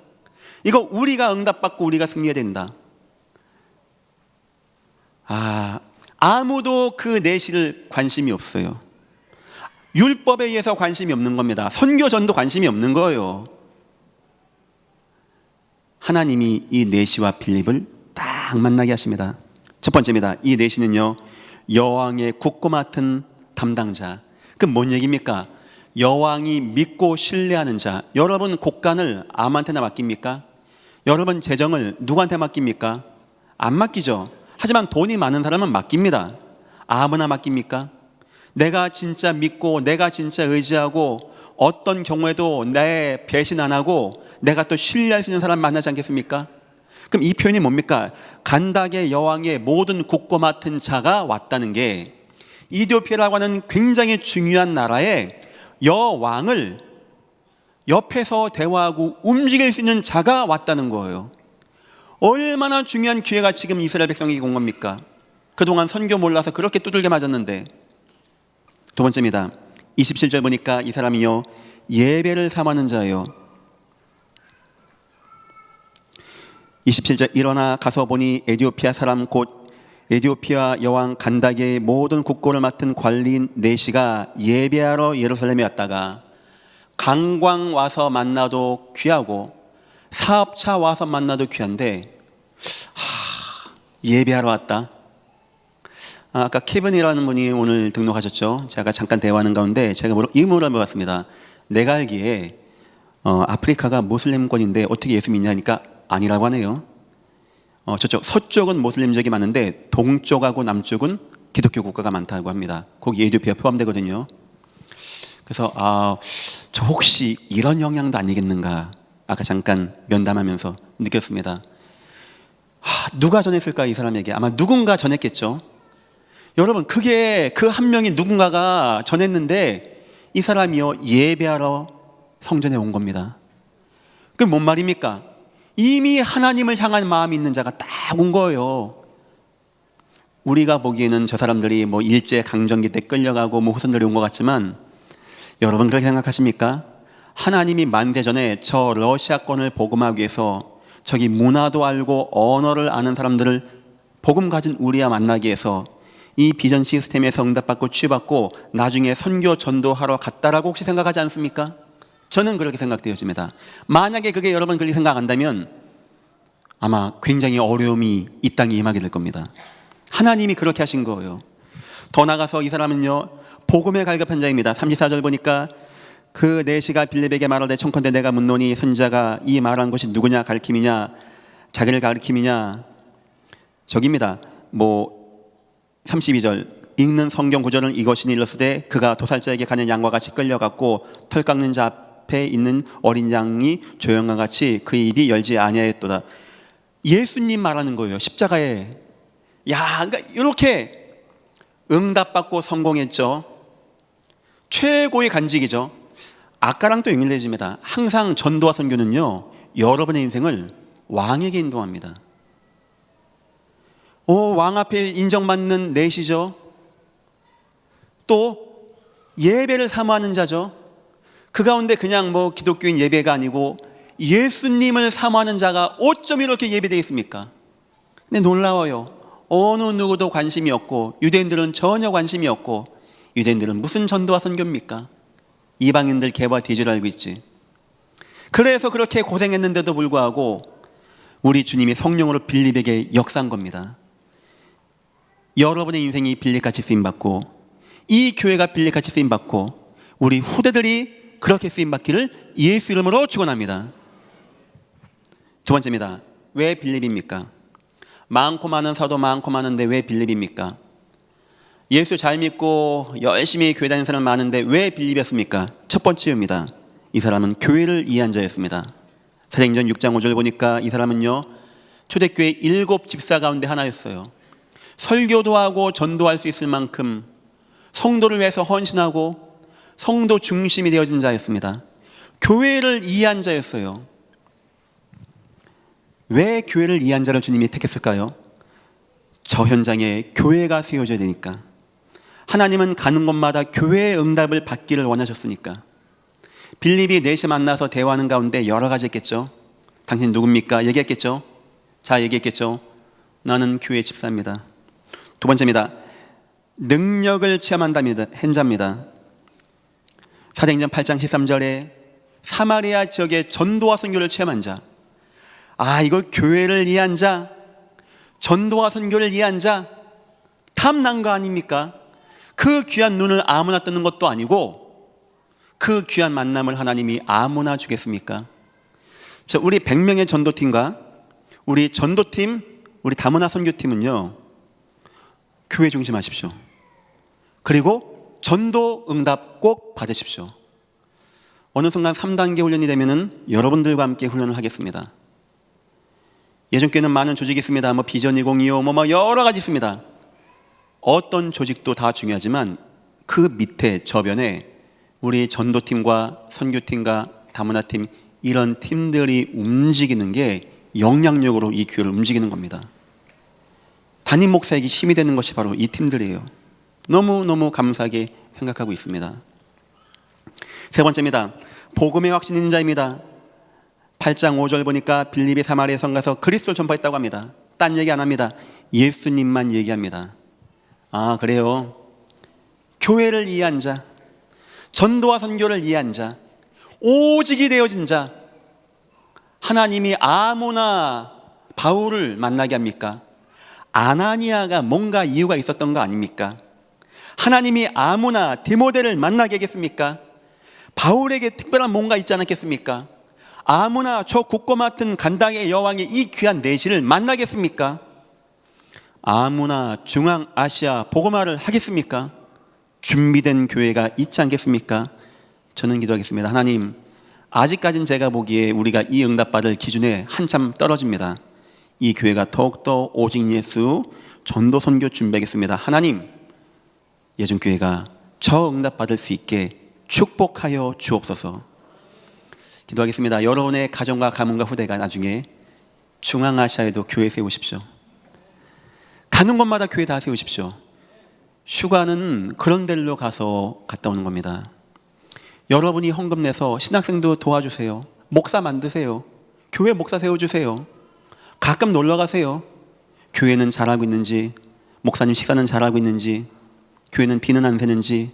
이거 우리가 응답받고 우리가 승리해야 된다. 아무도 그 내시를 관심이 없어요. 율법에 의해서 관심이 없는 겁니다. 선교전도 관심이 없는 거예요. 하나님이 이 내시와 빌립을 딱 만나게 하십니다. 첫 번째입니다. 이 내시는요, 여왕의 국고 맡은 담당자. 그 뭔 얘기입니까? 여왕이 믿고 신뢰하는 자. 여러분 국간을 아무한테나 맡깁니까? 여러분 재정을 누구한테 맡깁니까? 안 맡기죠. 하지만 돈이 많은 사람은 맡깁니다. 아무나 맡깁니까? 내가 진짜 믿고 내가 진짜 의지하고 어떤 경우에도 내 배신 안 하고 내가 또 신뢰할 수 있는 사람 만나지 않겠습니까? 그럼 이 표현이 뭡니까? 간닥의 여왕의 모든 국고 맡은 자가 왔다는 게, 이디오피아라고 하는 굉장히 중요한 나라에 여왕을 옆에서 대화하고 움직일 수 있는 자가 왔다는 거예요. 얼마나 중요한 기회가 지금 이스라엘 백성에게 온 겁니까? 그동안 선교 몰라서 그렇게 두들겨 맞았는데. 두 번째입니다. 27절 보니까 이 사람이요, 예배를 삼하는 자예요. 27절, 일어나 가서 보니 에디오피아 사람 곧 에디오피아 여왕 간다게의 모든 국고를 맡은 관리인 네시가 예배하러 예루살렘에 왔다가, 관광 와서 만나도 귀하고 사업차 와서 만나도 귀한데 예배하러 왔다. 아까 케빈이라는 분이 오늘 등록하셨죠. 제가 잠깐 대화하는 가운데 제가 이 물어봤습니다. 내가 알기에 아프리카가 모슬렘권인데 어떻게 예수 믿냐니까 아니라고 하네요. 저쪽 서쪽은 모슬림족이 많은데 동쪽하고 남쪽은 기독교 국가가 많다고 합니다. 거기 에디오피아 포함되거든요. 그래서 저 혹시 이런 영향도 아니겠는가, 아까 잠깐 면담하면서 느꼈습니다. 누가 전했을까? 이 사람에게 아마 누군가 전했겠죠. 여러분, 그게 그 한 명이 누군가가 전했는데 이 사람이요, 예배하러 성전에 온 겁니다. 그게 뭔 말입니까? 이미 하나님을 향한 마음이 있는 자가 딱 온 거예요. 우리가 보기에는 저 사람들이 뭐 일제 강점기 때 끌려가고 뭐 후손들이 온 것 같지만, 여러분 그렇게 생각하십니까? 하나님이 만대전에 저 러시아권을 복음하기 위해서 저기 문화도 알고 언어를 아는 사람들을 복음 가진 우리와 만나기 위해서 이 비전 시스템에서 응답받고 치유받고 나중에 선교 전도하러 갔다라고 혹시 생각하지 않습니까? 저는 그렇게 생각되어집니다. 만약에 그게 여러분 그렇게 생각한다면 아마 굉장히 어려움이 이 땅에 임하게 될 겁니다. 하나님이 그렇게 하신 거예요. 더 나가서 이 사람은요, 복음의 갈급한 자입니다. 34절 보니까 그 내시가 빌립에게 말하되 청컨대 내가 묻노니 선자가 이 말한 것이 누구냐 가르킴이냐 자기를 가르킴이냐. 저기입니다. 32절 읽는 성경 구절은 이것이니 일렀으되 그가 도살자에게 가는 양과 같이 끌려갔고 털 깎는 자 앞에 있는 어린 양이 조용과 같이 그 입이 열지 아니하였도다. 예수님 말하는 거예요. 십자가에. 그러니까 이렇게 응답받고 성공했죠. 최고의 간직이죠. 아까랑 또 연결되집니다. 항상 전도와 선교는요, 여러분의 인생을 왕에게 인도합니다. 왕 앞에 인정받는 내시죠. 또 예배를 사모하는 자죠. 그 가운데 그냥 기독교인 예배가 아니고 예수님을 사모하는 자가 어쩜 이렇게 예배되어 있습니까? 근데 놀라워요. 어느 누구도 관심이 없고 유대인들은 전혀 관심이 없고 유대인들은 무슨 전도와 선교입니까? 이방인들 개와 돼지를 알고 있지. 그래서 그렇게 고생했는데도 불구하고 우리 주님이 성령으로 빌립에게 역사한 겁니다. 여러분의 인생이 빌립같이 쓰임받고 이 교회가 빌립같이 쓰임받고 우리 후대들이 그렇게 쓰임받기를 예수 이름으로 축원합니다. 두 번째입니다. 왜 빌립입니까? 많고 많은 사도 많고 많은데 왜 빌립입니까? 예수 잘 믿고 열심히 교회 다니는 사람 많은데 왜 빌립이었습니까? 첫 번째입니다. 이 사람은 교회를 이해한 자였습니다. 사도행전 6장 5절 보니까 이 사람은요, 초대교회 7 집사 가운데 하나였어요. 설교도 하고 전도할 수 있을 만큼 성도를 위해서 헌신하고 성도 중심이 되어진 자였습니다. 교회를 이해한 자였어요. 왜 교회를 이해한 자를 주님이 택했을까요? 저 현장에 교회가 세워져야 되니까. 하나님은 가는 곳마다 교회의 응답을 받기를 원하셨으니까. 빌립이 넷이 만나서 대화하는 가운데 여러 가지 했겠죠. 당신 누굽니까? 얘기했겠죠. 자, 얘기했겠죠. 나는 교회 집사입니다. 두 번째입니다. 능력을 체험한답니다. hen자입니다. 사도행전 8장 13절에 사마리아 지역의 전도와 선교를 체험한 자. 아, 이거 교회를 이해한 자, 전도와 선교를 이해한 자, 탐난 거 아닙니까? 그 귀한 눈을 아무나 뜨는 것도 아니고 그 귀한 만남을 하나님이 아무나 주겠습니까? 자, 우리 100명의 전도팀과 우리 전도팀, 우리 다문화 선교팀은요, 교회 중심하십시오. 그리고 전도 응답 꼭 받으십시오. 어느 순간 3단계 훈련이 되면은 여러분들과 함께 훈련을 하겠습니다. 예전 교회는 많은 조직이 있습니다. 뭐 비전 2025 뭐 여러 가지 있습니다. 어떤 조직도 다 중요하지만 그 밑에 저변에 우리 전도팀과 선교팀과 다문화팀 이런 팀들이 움직이는 게 영향력으로 이 교회를 움직이는 겁니다. 담임 목사에게 힘이 되는 것이 바로 이 팀들이에요. 너무너무 감사하게 생각하고 있습니다. 세 번째입니다. 복음의 확신 있는 자입니다. 8장 5절 보니까 빌립이 사마리아 성 가서 그리스도를 전파했다고 합니다. 딴 얘기 안 합니다. 예수님만 얘기합니다. 아, 그래요? 교회를 이해한 자, 전도와 선교를 이해한 자, 오직이 되어진 자, 하나님이 아무나 바울을 만나게 합니까? 아나니아가 뭔가 이유가 있었던 거 아닙니까? 하나님이 아무나 디모데를 만나게 하겠습니까? 바울에게 특별한 뭔가 있지 않았겠습니까? 아무나 저 국고 맡은 간당의 여왕의 이 귀한 내시를 만나겠습니까? 아무나 중앙아시아 복음화를 하겠습니까? 준비된 교회가 있지 않겠습니까? 저는 기도하겠습니다. 하나님, 아직까지는 제가 보기에 우리가 이 응답받을 기준에 한참 떨어집니다. 이 교회가 더욱더 오직 예수 전도 선교 준비하겠습니다. 하나님, 예전교회가 저 응답받을 수 있게 축복하여 주옵소서. 기도하겠습니다. 여러분의 가정과 가문과 후대가 나중에 중앙아시아에도 교회 세우십시오. 가는 곳마다 교회 다 세우십시오. 휴가는 그런 데로 가서 갔다 오는 겁니다. 여러분이 헌금 내서 신학생도 도와주세요. 목사 만드세요. 교회 목사 세워주세요. 가끔 놀러 가세요. 교회는 잘하고 있는지, 목사님 식사는 잘하고 있는지, 교회는 비는 안 새는지.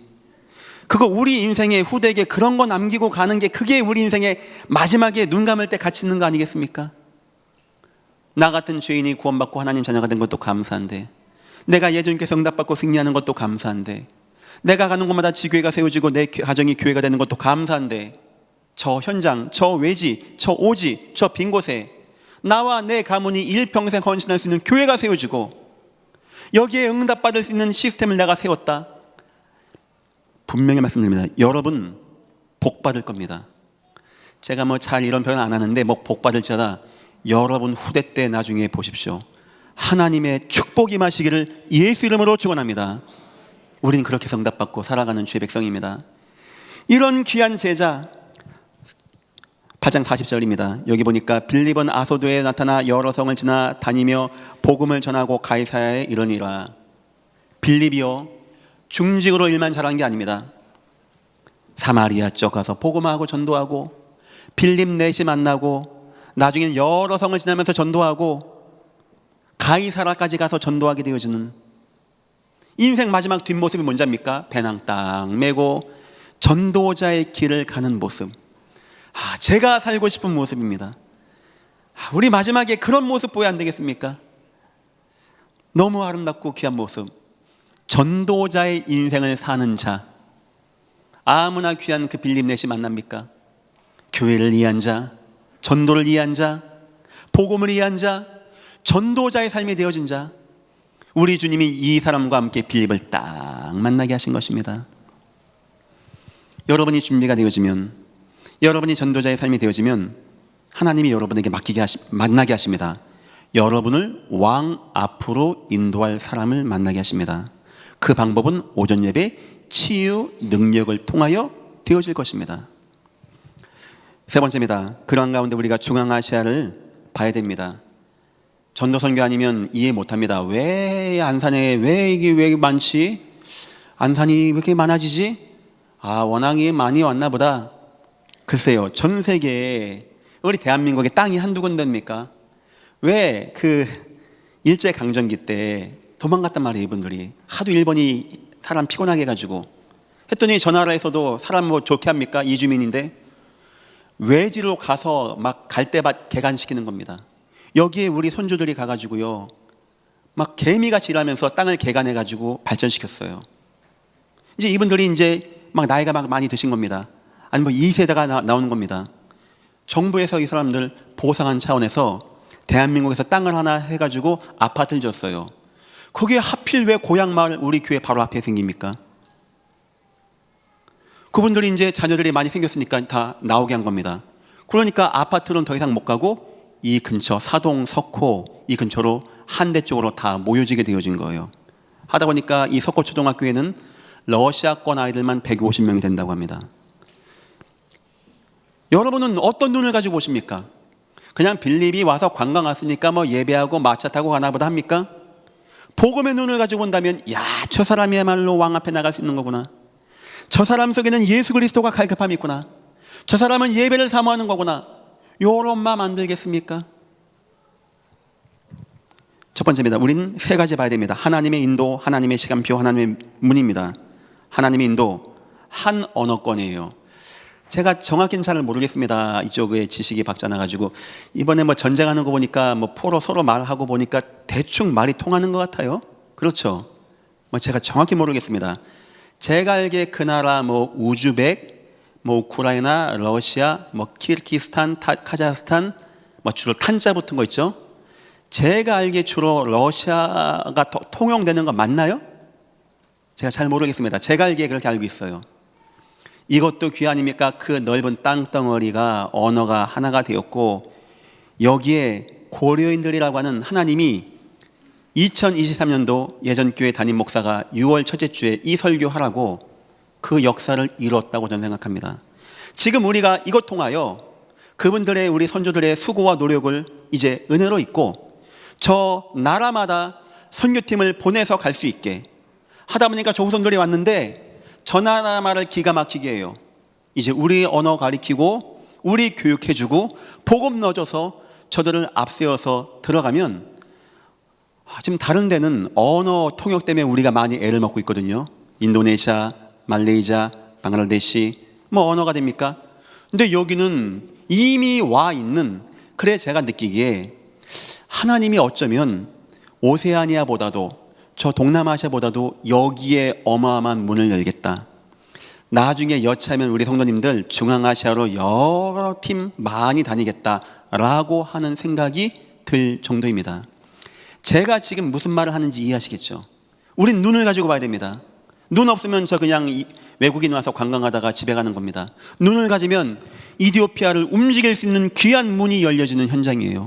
그거 우리 인생의 후대에게 그런 거 남기고 가는 게 그게 우리 인생의 마지막에 눈 감을 때 가치 있는 거 아니겠습니까? 나 같은 죄인이 구원받고 하나님 자녀가 된 것도 감사한데, 내가 예전께 응답받고 승리하는 것도 감사한데, 내가 가는 곳마다 지교회가 세워지고 내 가정이 교회가 되는 것도 감사한데, 저 현장, 저 외지, 저 오지, 저 빈 곳에 나와 내 가문이 일평생 헌신할 수 있는 교회가 세워지고 여기에 응답받을 수 있는 시스템을 내가 세웠다. 분명히 말씀드립니다. 여러분 복 받을 겁니다. 제가 뭐 잘 이런 표현 안 하는데 뭐 복 받을 자다. 여러분 후대 때 나중에 보십시오. 하나님의 축복이 임하시기를 예수 이름으로 축원합니다. 우리는 그렇게 응답받고 살아가는 주의 백성입니다. 이런 귀한 제자 8장 40절입니다. 여기 보니까 빌립은 아소도에 나타나 여러 성을 지나 다니며 복음을 전하고 가이사야에 이르니라. 빌립이요, 중직으로 일만 잘한 게 아닙니다. 사마리아 쪽 가서 복음하고 전도하고, 빌립 넷이 만나고, 나중에는 여러 성을 지나면서 전도하고, 가이사라까지 가서 전도하게 되어지는 인생 마지막 뒷모습이 뭔지 압니까? 배낭 딱 메고 전도자의 길을 가는 모습. 제가 살고 싶은 모습입니다. 우리 마지막에 그런 모습 보여야 안 되겠습니까? 너무 아름답고 귀한 모습. 전도자의 인생을 사는 자. 아무나 귀한 그 빌립넷이 만납니까? 교회를 이해한 자, 전도를 이해한 자, 복음을 이해한 자, 전도자의 삶이 되어진 자. 우리 주님이 이 사람과 함께 빌립을 딱 만나게 하신 것입니다. 여러분이 준비가 되어지면, 여러분이 전도자의 삶이 되어지면 하나님이 여러분에게 만나게 하십니다. 여러분을 왕 앞으로 인도할 사람을 만나게 하십니다. 그 방법은 오전 예배 치유 능력을 통하여 되어질 것입니다. 세 번째입니다. 그런 가운데 우리가 중앙아시아를 봐야 됩니다. 전도 선교 아니면 이해 못합니다. 왜 안산에 왜 이게 왜 많지? 안산이 왜 이렇게 많아지지? 워낙 많이 왔나 보다. 글쎄요, 전 세계에 우리 대한민국의 땅이 한두 군데입니까? 왜 그 일제강점기 때 도망갔단 말이에요, 이분들이. 하도 일본이 사람 피곤하게 해가지고. 했더니 저 나라에서도 사람 뭐 좋게 합니까? 이주민인데. 외지로 가서 막 갈대밭 개간시키는 겁니다. 여기에 우리 손주들이 가가지고요, 막 개미같이 일하면서 땅을 개간해가지고 발전시켰어요. 이제 이분들이 이제 막 나이가 막 많이 드신 겁니다. 아니 뭐 2세대가 나오는 겁니다. 정부에서 이 사람들 보상한 차원에서 대한민국에서 땅을 하나 해가지고 아파트를 줬어요. 거기에 하필 왜 고향마을 우리 교회 바로 앞에 생깁니까? 그분들이 이제 자녀들이 많이 생겼으니까 다 나오게 한 겁니다. 그러니까 아파트는 더 이상 못 가고 이 근처 사동, 석호 이 근처로 한대 쪽으로 다 모여지게 되어진 거예요. 하다 보니까 이 석호 초등학교에는 러시아권 아이들만 150명이 된다고 합니다. 여러분은 어떤 눈을 가지고 오십니까? 그냥 빌립이 와서 관광 왔으니까 뭐 예배하고 마차 타고 가나 보다 합니까? 복음의 눈을 가지고 본다면, 저 사람이야말로 왕 앞에 나갈 수 있는 거구나. 저 사람 속에는 예수 그리스도가 갈급함이 있구나. 저 사람은 예배를 사모하는 거구나. 요런 마음 안 들겠습니까? 첫 번째입니다. 우리는 세 가지 봐야 됩니다. 하나님의 인도, 하나님의 시간표, 하나님의 문입니다. 하나님의 인도, 한 언어권이에요. 제가 정확히는 잘 모르겠습니다. 이쪽에 지식이 박자 나가지고. 이번에 뭐 전쟁하는 거 보니까 뭐 포로 서로 말하고 보니까 대충 말이 통하는 것 같아요. 그렇죠? 뭐 제가 정확히 모르겠습니다. 제가 알기에 그 나라 뭐 우즈벡, 뭐 우크라이나, 러시아, 뭐 키르기스탄, 카자흐스탄, 뭐 주로 탄자 붙은 거 있죠. 제가 알기에 주로 러시아가 통용되는 거 맞나요? 제가 잘 모르겠습니다. 제가 알기에 그렇게 알고 있어요. 이것도 귀 아닙니까? 그 넓은 땅덩어리가 언어가 하나가 되었고, 여기에 고려인들이라고 하는 하나님이 2023년도 예전교회 담임 목사가 6월 첫째 주에 이 설교하라고 그 역사를 이뤘다고 저는 생각합니다. 지금 우리가 이것 통하여 그분들의 우리 선조들의 수고와 노력을 이제 은혜로 잊고 저 나라마다 선교팀을 보내서 갈 수 있게 하다 보니까 저 후손들이 왔는데 저 나라 말을 기가 막히게 해요. 이제 우리 언어 가리키고 우리 교육해주고 복음 넣어줘서 저들을 앞세워서 들어가면, 지금 다른 데는 언어 통역 때문에 우리가 많이 애를 먹고 있거든요. 인도네시아, 말레이시아, 방글라데시 뭐 언어가 됩니까? 근데 여기는 이미 와 있는, 그래 제가 느끼기에 하나님이 어쩌면 오세아니아보다도 저 동남아시아보다도 여기에 어마어마한 문을 열겠다. 나중에 여차하면 우리 성도님들 중앙아시아로 여러 팀 많이 다니겠다라고 하는 생각이 들 정도입니다. 제가 지금 무슨 말을 하는지 이해하시겠죠? 우린 눈을 가지고 봐야 됩니다. 눈 없으면 저 그냥 외국인 와서 관광하다가 집에 가는 겁니다. 눈을 가지면 이디오피아를 움직일 수 있는 귀한 문이 열려지는 현장이에요.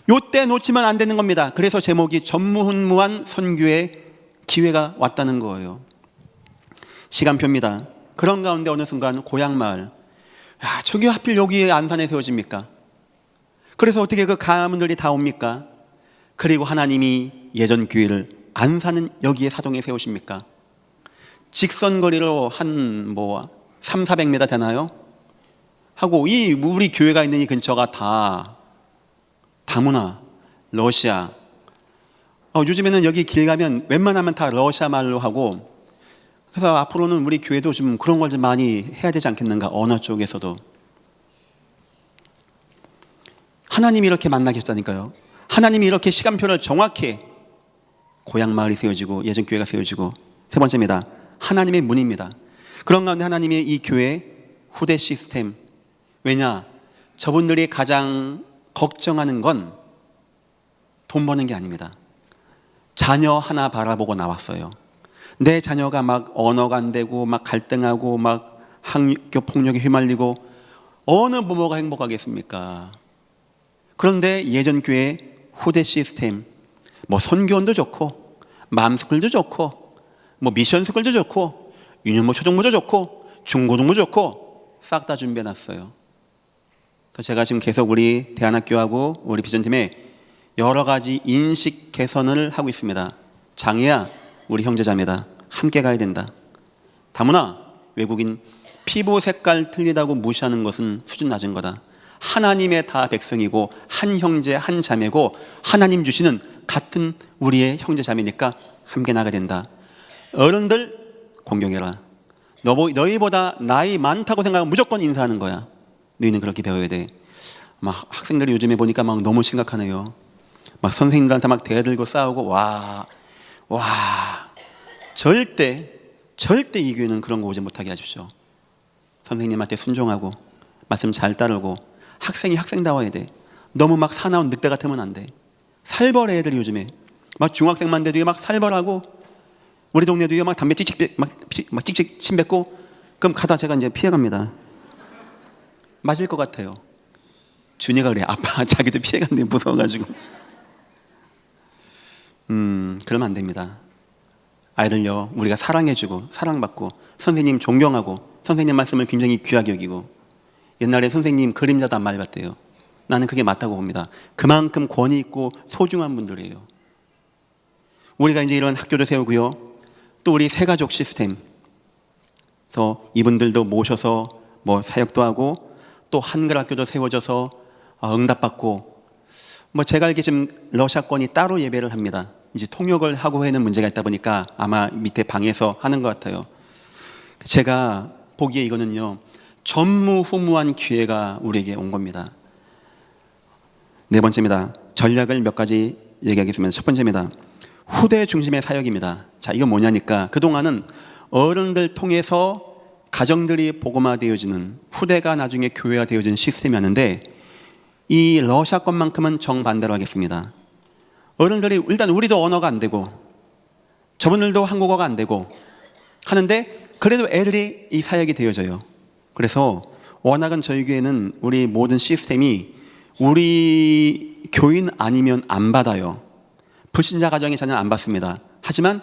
요때 놓치면 안 되는 겁니다. 그래서 제목이 전무후무한 선교의 기회가 왔다는 거예요. 시간표입니다. 그런 가운데 어느 순간 고향마을, 저기 하필 여기에 안산에 세워집니까? 그래서 어떻게 그 가문들이 다 옵니까? 그리고 하나님이 예전 교회를 안산은 여기에 사동에 세우십니까? 직선거리로 한 300-400m 되나요? 하고 이 우리 교회가 있는 이 근처가 다 다문화, 러시아, 요즘에는 여기 길 가면 웬만하면 다 러시아 말로 하고, 그래서 앞으로는 우리 교회도 좀 그런 걸 좀 많이 해야 되지 않겠는가, 언어 쪽에서도. 하나님이 이렇게 만나 계셨다니까요. 하나님이 이렇게 시간표를 정확히, 고향 마을이 세워지고 예전 교회가 세워지고. 세 번째입니다. 하나님의 문입니다. 그런 가운데 하나님의 이 교회 후대 시스템. 왜냐? 저분들이 가장 걱정하는 건 돈 버는 게 아닙니다. 자녀 하나 바라보고 나왔어요. 내 자녀가 막 언어가 안 되고 막 갈등하고 막 학교 폭력에 휘말리고 어느 부모가 행복하겠습니까? 그런데 예전 교회 후대 시스템, 뭐 선교원도 좋고 맘스쿨도 좋고 뭐 미션스쿨도 좋고 유년부 초중부도 좋고 중고등부 좋고 싹 다 준비해놨어요. 그래서 제가 지금 계속 우리 대안학교하고 우리 비전팀에 여러 가지 인식 개선을 하고 있습니다. 장애야, 우리 형제자매다. 함께 가야 된다. 다문화, 외국인, 피부 색깔 틀리다고 무시하는 것은 수준 낮은 거다. 하나님의 다 백성이고 한 형제 한 자매고 하나님 주시는 같은 우리의 형제 자매니까 함께 나가야 된다. 어른들 공경해라. 너희보다 나이 많다고 생각하면 무조건 인사하는 거야. 너희는 그렇게 배워야 돼. 막 학생들이 요즘에 보니까 막 너무 심각하네요. 막 선생님들한테 막 대들고 싸우고 와 절대 이 교회는 그런 거 오지 못하게 하십시오. 선생님한테 순종하고 말씀 잘 따르고 학생이 학생다워야 돼. 너무 막 사나운 늑대 같으면 안 돼. 살벌해 애들이 요즘에. 막 중학생만 돼도 막 살벌하고 우리 동네도 막 담배 찍찍 침 뱉고. 그럼 가다 제가 이제 피해갑니다. 맞을 것 같아요. 준이가 그래. 아빠 자기도 피해갔는데 무서워가지고. 그러면 안 됩니다. 아이들요, 우리가 사랑해주고 사랑받고 선생님 존경하고 선생님 말씀을 굉장히 귀하게 여기고. 옛날에 선생님 그림자도 안 밟았대요. 나는 그게 맞다고 봅니다. 그만큼 권위 있고 소중한 분들이에요. 우리가 이제 이런 학교를 세우고요, 또 우리 새가족 시스템, 그래서 이분들도 모셔서 뭐 사역도 하고 또 한글 학교도 세워져서 응답받고, 뭐 제가 알기에 지금 러시아권이 따로 예배를 합니다. 이제 통역을 하고 하는 문제가 있다 보니까 아마 밑에 방에서 하는 것 같아요. 제가 보기에 이거는요, 전무후무한 기회가 우리에게 온 겁니다. 네 번째입니다. 전략을 몇 가지 얘기하겠습니다. 첫 번째입니다. 후대 중심의 사역입니다. 자, 이건 뭐냐니까, 그동안은 어른들 통해서 가정들이 복음화되어지는, 후대가 나중에 교회가 되어지는 시스템이었는데, 이 러시아권만큼은 정반대로 하겠습니다. 어른들이 일단 우리도 언어가 안 되고 저분들도 한국어가 안 되고 하는데 그래도 애들이 이 사역이 되어져요. 그래서 워낙은 저희 교회는 우리 모든 시스템이 우리 교인 아니면 안 받아요. 불신자 가정의 자녀는 안 받습니다. 하지만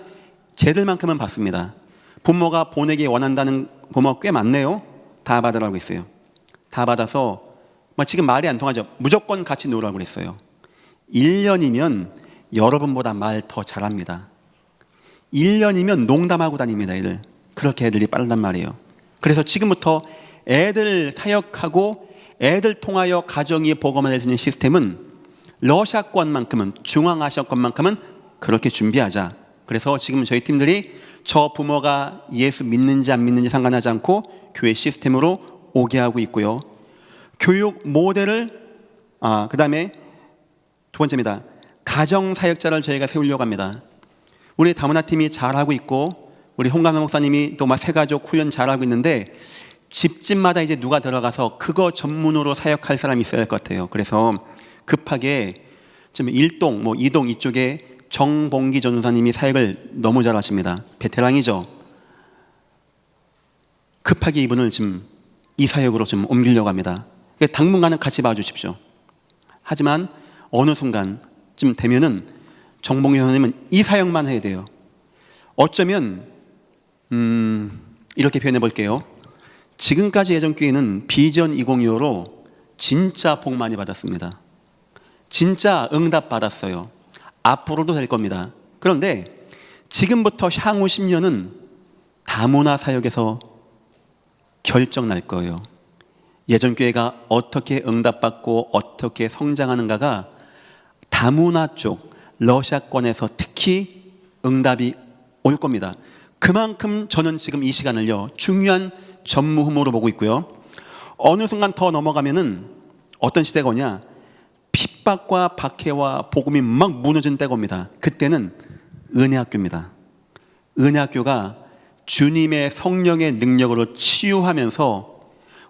쟤들만큼은 받습니다. 부모가 보내기 원한다는 부모가 꽤 많네요. 다 받으라고 했어요. 다 받아서 지금 말이 안 통하죠. 무조건 같이 놀라고 그랬어요. 1년이면 여러분보다 말 더 잘합니다. 1년이면 농담하고 다닙니다. 애들. 그렇게 애들이 빠르단 말이에요. 그래서 지금부터 애들 사역하고 애들 통하여 가정이 복음화될 수 있는 시스템은 러시아권만큼은, 중앙아시아권만큼은 그렇게 준비하자. 그래서 지금 저희 팀들이 저 부모가 예수 믿는지 안 믿는지 상관하지 않고 교회 시스템으로 오게 하고 있고요. 교육 모델을, 그 다음에 두 번째입니다. 가정 사역자를 저희가 세우려고 합니다. 우리 다문화 팀이 잘하고 있고 우리 홍감성 목사님이 또 막 새가족 훈련 잘하고 있는데, 집집마다 이제 누가 들어가서 그거 전문으로 사역할 사람이 있어야 할 것 같아요. 그래서 급하게 좀 1동, 2동 이쪽에 정봉기 전도사님이 사역을 너무 잘하십니다. 베테랑이죠. 급하게 이분을 지금 이 사역으로 좀 옮기려고 합니다. 당분간은 같이 봐주십시오. 하지만 어느 순간쯤 되면은 정봉기 선생님은 이 사역만 해야 돼요. 어쩌면 이렇게 표현해 볼게요. 지금까지 예전교회는 비전 2025로 진짜 복 많이 받았습니다. 진짜 응답 받았어요. 앞으로도 될 겁니다. 그런데 지금부터 향후 10년은 다문화 사역에서 결정 날 거예요. 예전교회가 어떻게 응답받고 어떻게 성장하는가가 다문화 쪽, 러시아권에서 특히 응답이 올 겁니다. 그만큼 저는 지금 이 시간을요 중요한 전무후무로 보고 있고요. 어느 순간 더 넘어가면은 어떤 시대가 오냐, 핍박과 박해와 복음이 막 무너진 때가 옵니다. 그때는 은혜학교입니다. 은혜학교가 주님의 성령의 능력으로 치유하면서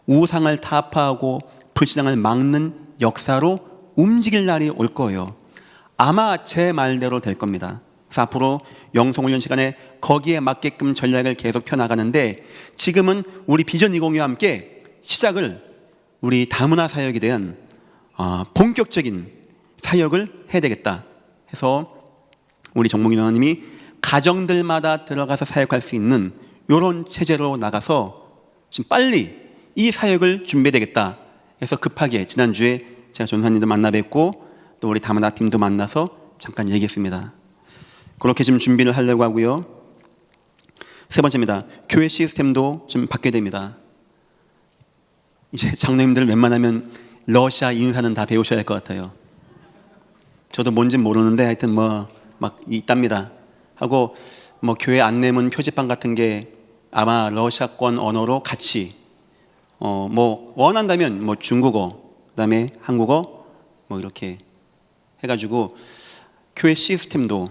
우상을 타파하고 불신앙을 막는 역사로 움직일 날이 올 거예요. 아마 제 말대로 될 겁니다. 그래서 앞으로 영성훈련 시간에 거기에 맞게끔 전략을 계속 펴나가는데, 지금은 우리 비전 2025와 함께 시작을 우리 다문화 사역에 대한 본격적인 사역을 해야 되겠다 해서 우리 정몽일 원장님이 가정들마다 들어가서 사역할 수 있는 이런 체제로 나가서 지금 빨리 이 사역을 준비해야 되겠다 해서 급하게 지난주에 제가 전사님도 만나 뵙고 또 우리 다문화 팀도 만나서 잠깐 얘기했습니다. 그렇게 지금 준비를 하려고 하고요. 세 번째입니다. 교회 시스템도 좀 바뀌어야 됩니다. 이제 장로님들 웬만하면 러시아 인사는 다 배우셔야 할 것 같아요. 저도 뭔진 모르는데 하여튼 뭐 막 있답니다. 하고 뭐 교회 안내문 표지판 같은 게 아마 러시아권 언어로 같이 뭐 원한다면 뭐 중국어 그다음에 한국어 뭐 이렇게 해가지고 교회 시스템도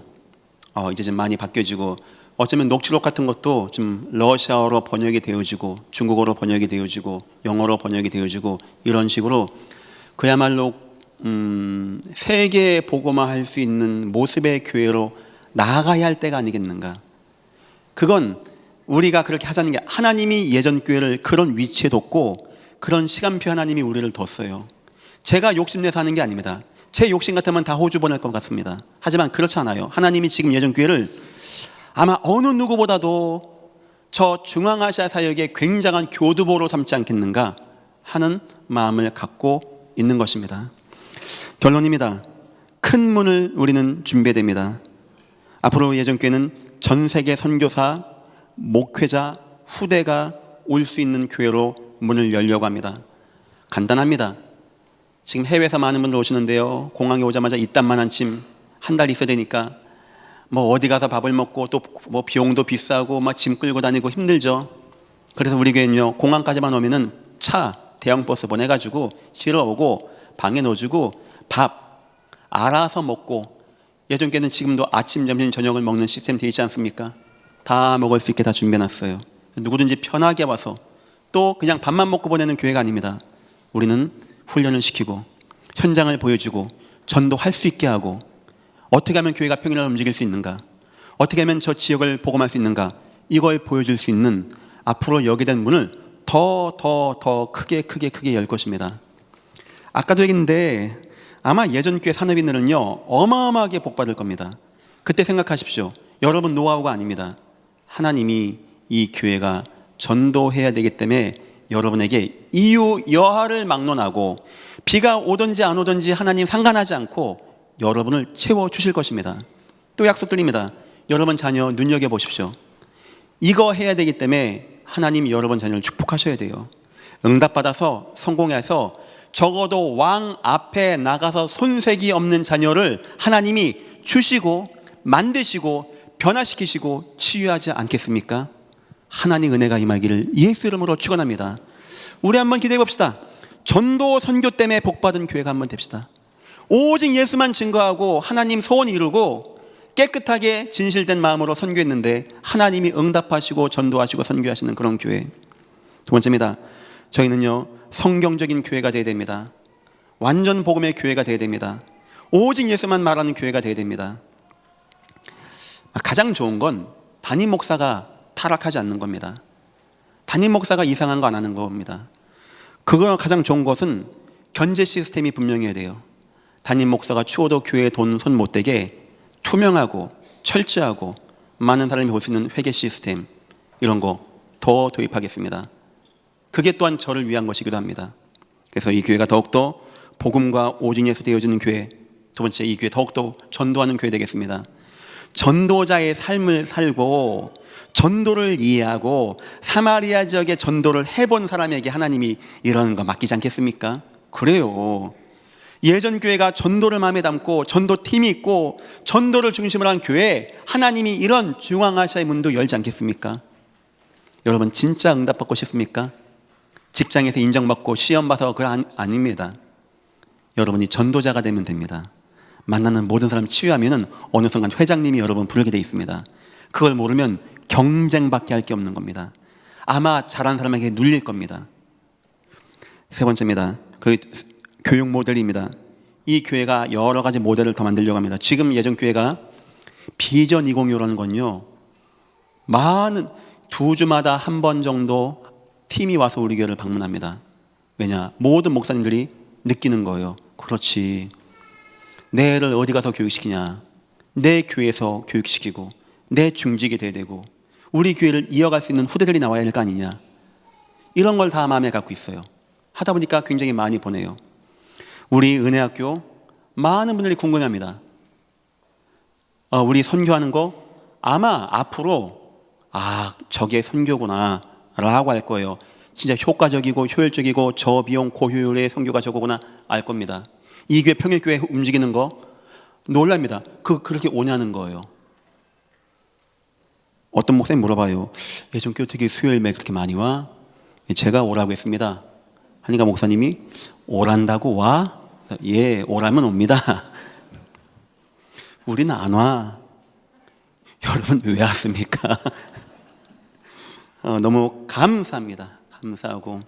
이제 좀 많이 바뀌어지고, 어쩌면 녹취록 같은 것도 좀 러시아어로 번역이 되어지고 중국어로 번역이 되어지고 영어로 번역이 되어지고 이런 식으로 그야말로 세계 복음화할 수 있는 모습의 교회로 나아가야 할 때가 아니겠는가. 그건 우리가 그렇게 하자는 게, 하나님이 예전 교회를 그런 위치에 뒀고 그런 시간표 하나님이 우리를 뒀어요. 제가 욕심내서 하는 게 아닙니다. 제 욕심 같으면 다 호주 보낼 것 같습니다. 하지만 그렇지 않아요. 하나님이 지금 예전 교회를 아마 어느 누구보다도 저 중앙아시아 사역의 굉장한 교두보로 삼지 않겠는가 하는 마음을 갖고 있는 것입니다. 결론입니다. 큰 문을 우리는 준비해야 됩니다. 앞으로 예전교회는 전 세계 선교사, 목회자, 후대가 올 수 있는 교회로 문을 열려고 합니다. 간단합니다. 지금 해외에서 많은 분들 오시는데요, 공항에 오자마자 이딴만한 짐 한 달 있어야 되니까 뭐 어디 가서 밥을 먹고 또 뭐 비용도 비싸고 막 짐 끌고 다니고 힘들죠. 그래서 우리 교회는요, 공항까지만 오면은 차 대형 버스 보내가지고 실어 오고 방에 넣어주고 밥 알아서 먹고, 예전 교회는 지금도 아침, 점심, 저녁을 먹는 시스템 되어 있지 않습니까? 다 먹을 수 있게 다 준비해놨어요. 누구든지 편하게 와서, 또 그냥 밥만 먹고 보내는 교회가 아닙니다. 우리는 훈련을 시키고 현장을 보여주고 전도할 수 있게 하고, 어떻게 하면 교회가 평일날 움직일 수 있는가, 어떻게 하면 저 지역을 복음할 수 있는가, 이걸 보여줄 수 있는 앞으로 여기에 대한 문을 더 크게 열 것입니다. 아까도 얘기했는데 아마 예전 교회 산업인들은요 어마어마하게 복받을 겁니다. 그때 생각하십시오. 여러분 노하우가 아닙니다. 하나님이 이 교회가 전도해야 되기 때문에 여러분에게 이유 여하를 막론하고 비가 오든지 안 오든지 하나님 상관하지 않고 여러분을 채워주실 것입니다. 또 약속드립니다. 여러분 자녀 눈여겨보십시오. 이거 해야 되기 때문에 하나님이 여러분 자녀를 축복하셔야 돼요. 응답받아서 성공해서 적어도 왕 앞에 나가서 손색이 없는 자녀를 하나님이 주시고 만드시고 변화시키시고 치유하지 않겠습니까? 하나님 은혜가 임하기를 예수 이름으로 축원합니다. 우리 한번 기도해 봅시다. 전도 선교 때문에 복받은 교회가 한번 됩시다. 오직 예수만 증거하고 하나님 소원 이루고 깨끗하게 진실된 마음으로 선교했는데 하나님이 응답하시고 전도하시고 선교하시는 그런 교회. 두 번째입니다. 저희는요 성경적인 교회가 되어야 됩니다. 완전 복음의 교회가 되어야 됩니다. 오직 예수만 말하는 교회가 되어야 됩니다. 가장 좋은 건 담임 목사가 타락하지 않는 겁니다. 담임 목사가 이상한 거 안 하는 겁니다. 그거 가장 좋은 것은 견제 시스템이 분명해야 돼요. 담임 목사가 추워도 교회에 돈 손 못 대게 투명하고 철저하고 많은 사람이 볼 수 있는 회계 시스템, 이런 거 더 도입하겠습니다. 그게 또한 저를 위한 것이기도 합니다. 그래서 이 교회가 더욱더 복음과 오직 예수 되어지는 교회, 두 번째 이 교회 더욱더 전도하는 교회 되겠습니다. 전도자의 삶을 살고 전도를 이해하고 사마리아 지역의 전도를 해본 사람에게 하나님이 이런 거 맡기지 않겠습니까? 그래요. 예전 교회가 전도를 마음에 담고 전도팀이 있고 전도를 중심으로 한 교회, 하나님이 이런 중앙아시아의 문도 열지 않겠습니까? 여러분 진짜 응답받고 싶습니까? 직장에서 인정받고 시험 봐서 그거 아닙니다. 여러분이 전도자가 되면 됩니다. 만나는 모든 사람 치유하면은 어느 순간 회장님이 여러분 부르게 돼 있습니다. 그걸 모르면 경쟁밖에 할 게 없는 겁니다. 아마 잘하는 사람에게 눌릴 겁니다. 세 번째입니다. 그 교육 모델입니다. 이 교회가 여러 가지 모델을 더 만들려고 합니다. 지금 예전 교회가 비전 2025라는 건요, 많은 2주마다 한 번 정도 팀이 와서 우리 교회를 방문합니다. 왜냐? 모든 목사님들이 느끼는 거예요. 그렇지, 내 애를 어디 가서 교육시키냐, 내 교회에서 교육시키고 내 중직이 돼야 되고 우리 교회를 이어갈 수 있는 후대들이 나와야 할 거 아니냐, 이런 걸 다 마음에 갖고 있어요. 하다 보니까 굉장히 많이 보내요. 우리 은혜학교 많은 분들이 궁금해합니다. 우리 선교하는 거 아마 앞으로 저게 선교구나 라고 할 거예요. 진짜 효과적이고 효율적이고 저비용 고효율의 선교가 저거구나 알 겁니다. 이 교회 평일교회 움직이는 거 놀랍니다. 그렇게 오냐는 거예요. 어떤 목사님 물어봐요. 예전 교회 어떻게 수요일에 그렇게 많이 와? 제가 오라고 했습니다. 하니까 목사님이 오란다고 와? 예, 오라면 옵니다. 우리는 안 와. 여러분 왜 왔습니까? 너무 감사합니다. 감사하고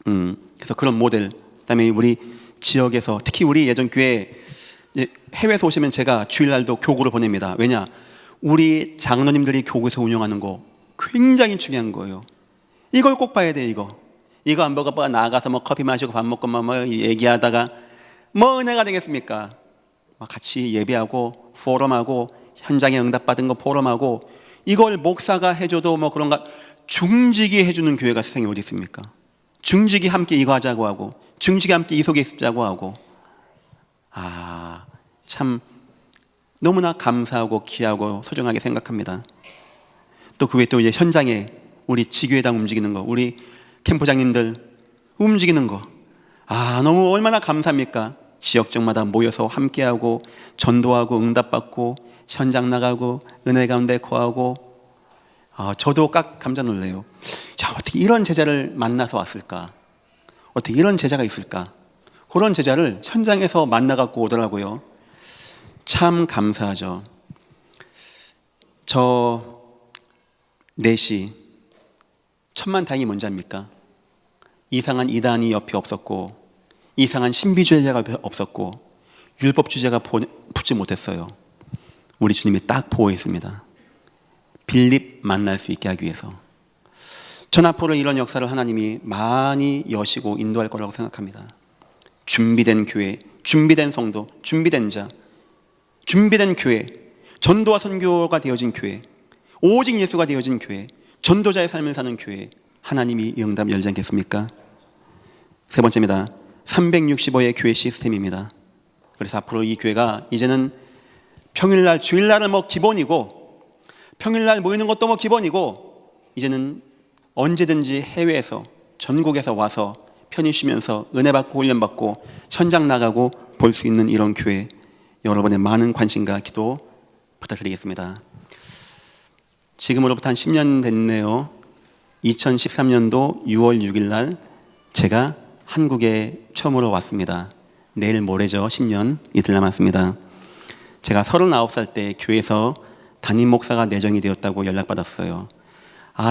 그래서 그런 모델, 그다음에 우리 지역에서 특히 우리 예전 교회 해외에서 오시면 제가 주일날도 교구를 보냅니다. 왜냐? 우리 장로님들이 교구에서 운영하는 거 굉장히 중요한 거예요. 이걸 꼭 봐야 돼. 이거 안 보고 나가서 뭐 커피 마시고 밥 먹고 뭐 얘기하다가 뭐 은혜가 되겠습니까? 같이 예배하고 포럼하고 현장에 응답받은 거 포럼하고 이걸 목사가 해줘도 뭐 그런가, 중직이 해주는 교회가 세상에 어디 있습니까? 중직이 함께 이거 하자고 하고 중직이 함께 이 속에 있자고 하고, 참 너무나 감사하고 귀하고 소중하게 생각합니다. 또 그 외에 또 이제 현장에 우리 지교회당 움직이는 거, 우리 캠프장님들 움직이는 거, 너무 얼마나 감사합니까? 지역적마다 모여서 함께하고 전도하고 응답받고 현장 나가고 은혜 가운데 거하고, 저도 깜짝 놀래요. 어떻게 이런 제자를 만나서 왔을까? 어떻게 이런 제자가 있을까? 그런 제자를 현장에서 만나갖고 오더라고요. 참 감사하죠. 저 넷이 천만다행이 뭔지 압니까? 이상한 이단이 옆에 없었고 이상한 신비주의자가 옆에 없었고 율법주의자가 붙지 못했어요. 우리 주님이 딱 보호했습니다. 빌립 만날 수 있게 하기 위해서. 전 앞으로 이런 역사를 하나님이 많이 여시고 인도할 거라고 생각합니다. 준비된 교회, 준비된 성도, 준비된 자, 준비된 교회, 전도와 선교가 되어진 교회, 오직 예수가 되어진 교회, 전도자의 삶을 사는 교회, 하나님이 응답 열지 않겠습니까? 세 번째입니다. 365의 교회 시스템입니다. 그래서 앞으로 이 교회가 이제는 평일날, 주일날은 뭐 기본이고 평일날 모이는 것도 뭐 기본이고, 이제는 언제든지 해외에서 전국에서 와서 편히 쉬면서 은혜 받고 훈련 받고 현장 나가고 볼 수 있는 이런 교회, 여러분의 많은 관심과 기도 부탁드리겠습니다. 지금으로부터 한 10년 됐네요. 2013년도 6월 6일 날 제가 한국에 처음으로 왔습니다. 내일 모레죠. 10년 이틀 남았습니다. 제가 39살 때 교회에서 담임 목사가 내정이 되었다고 연락받았어요.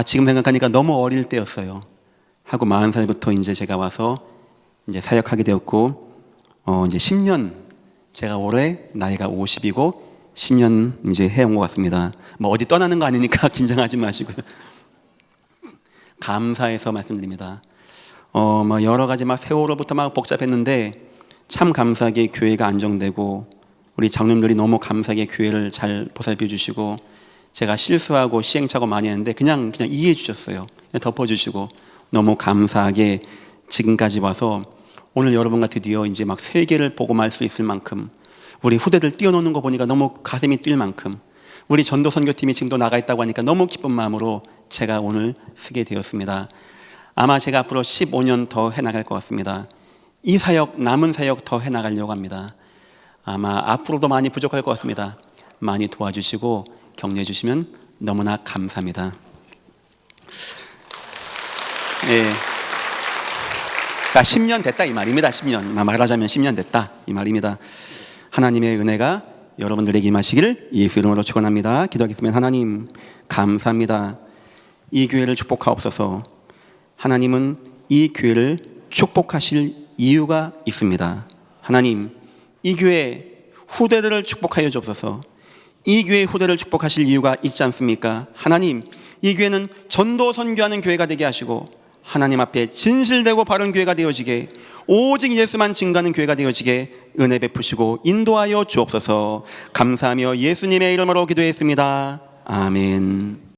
지금 생각하니까 너무 어릴 때였어요. 하고 40살부터 이제 제가 와서 이제 사역하게 되었고, 이제 10년, 제가 올해 나이가 50이고 10년 이제 해온 것 같습니다. 뭐 어디 떠나는 거 아니니까 긴장하지 마시고요. 감사해서 말씀드립니다. 뭐 여러 가지 세월호부터 복잡했는데 참 감사하게 교회가 안정되고 우리 장로님들이 너무 감사하게 교회를 잘 보살펴 주시고, 제가 실수하고 시행착오 많이 했는데 그냥 이해해 주셨어요. 그냥 덮어주시고 너무 감사하게 지금까지 와서 오늘 여러분과 드디어 이제 세계를 보고 말 수 있을 만큼, 우리 후대들 뛰어노는 거 보니까 너무 가슴이 뛸 만큼, 우리 전도 선교팀이 지금도 나가 있다고 하니까 너무 기쁜 마음으로 제가 오늘 쓰게 되었습니다. 아마 제가 앞으로 15년 더 해나갈 것 같습니다. 이 사역, 남은 사역 더 해나가려고 합니다. 아마 앞으로도 많이 부족할 것 같습니다. 많이 도와주시고 격려해 주시면 너무나 감사합니다. 예. 그러니까 10년 됐다 이 말입니다. 10년. 말하자면 10년 됐다 이 말입니다. 하나님의 은혜가 여러분들에게 임하시기를 예수 이름으로 축원합니다. 기도하겠습니다. 하나님 감사합니다. 이 교회를 축복하옵소서. 하나님은 이 교회를 축복하실 이유가 있습니다. 하나님 이 교회 후대들을 축복하여 주옵소서. 이 교회 후대를 축복하실 이유가 있지 않습니까? 하나님 이 교회는 전도 선교하는 교회가 되게 하시고 하나님 앞에 진실되고 바른 교회가 되어지게, 오직 예수만 증거하는 교회가 되어지게 은혜 베푸시고 인도하여 주옵소서. 감사하며 예수님의 이름으로 기도했습니다. 아멘.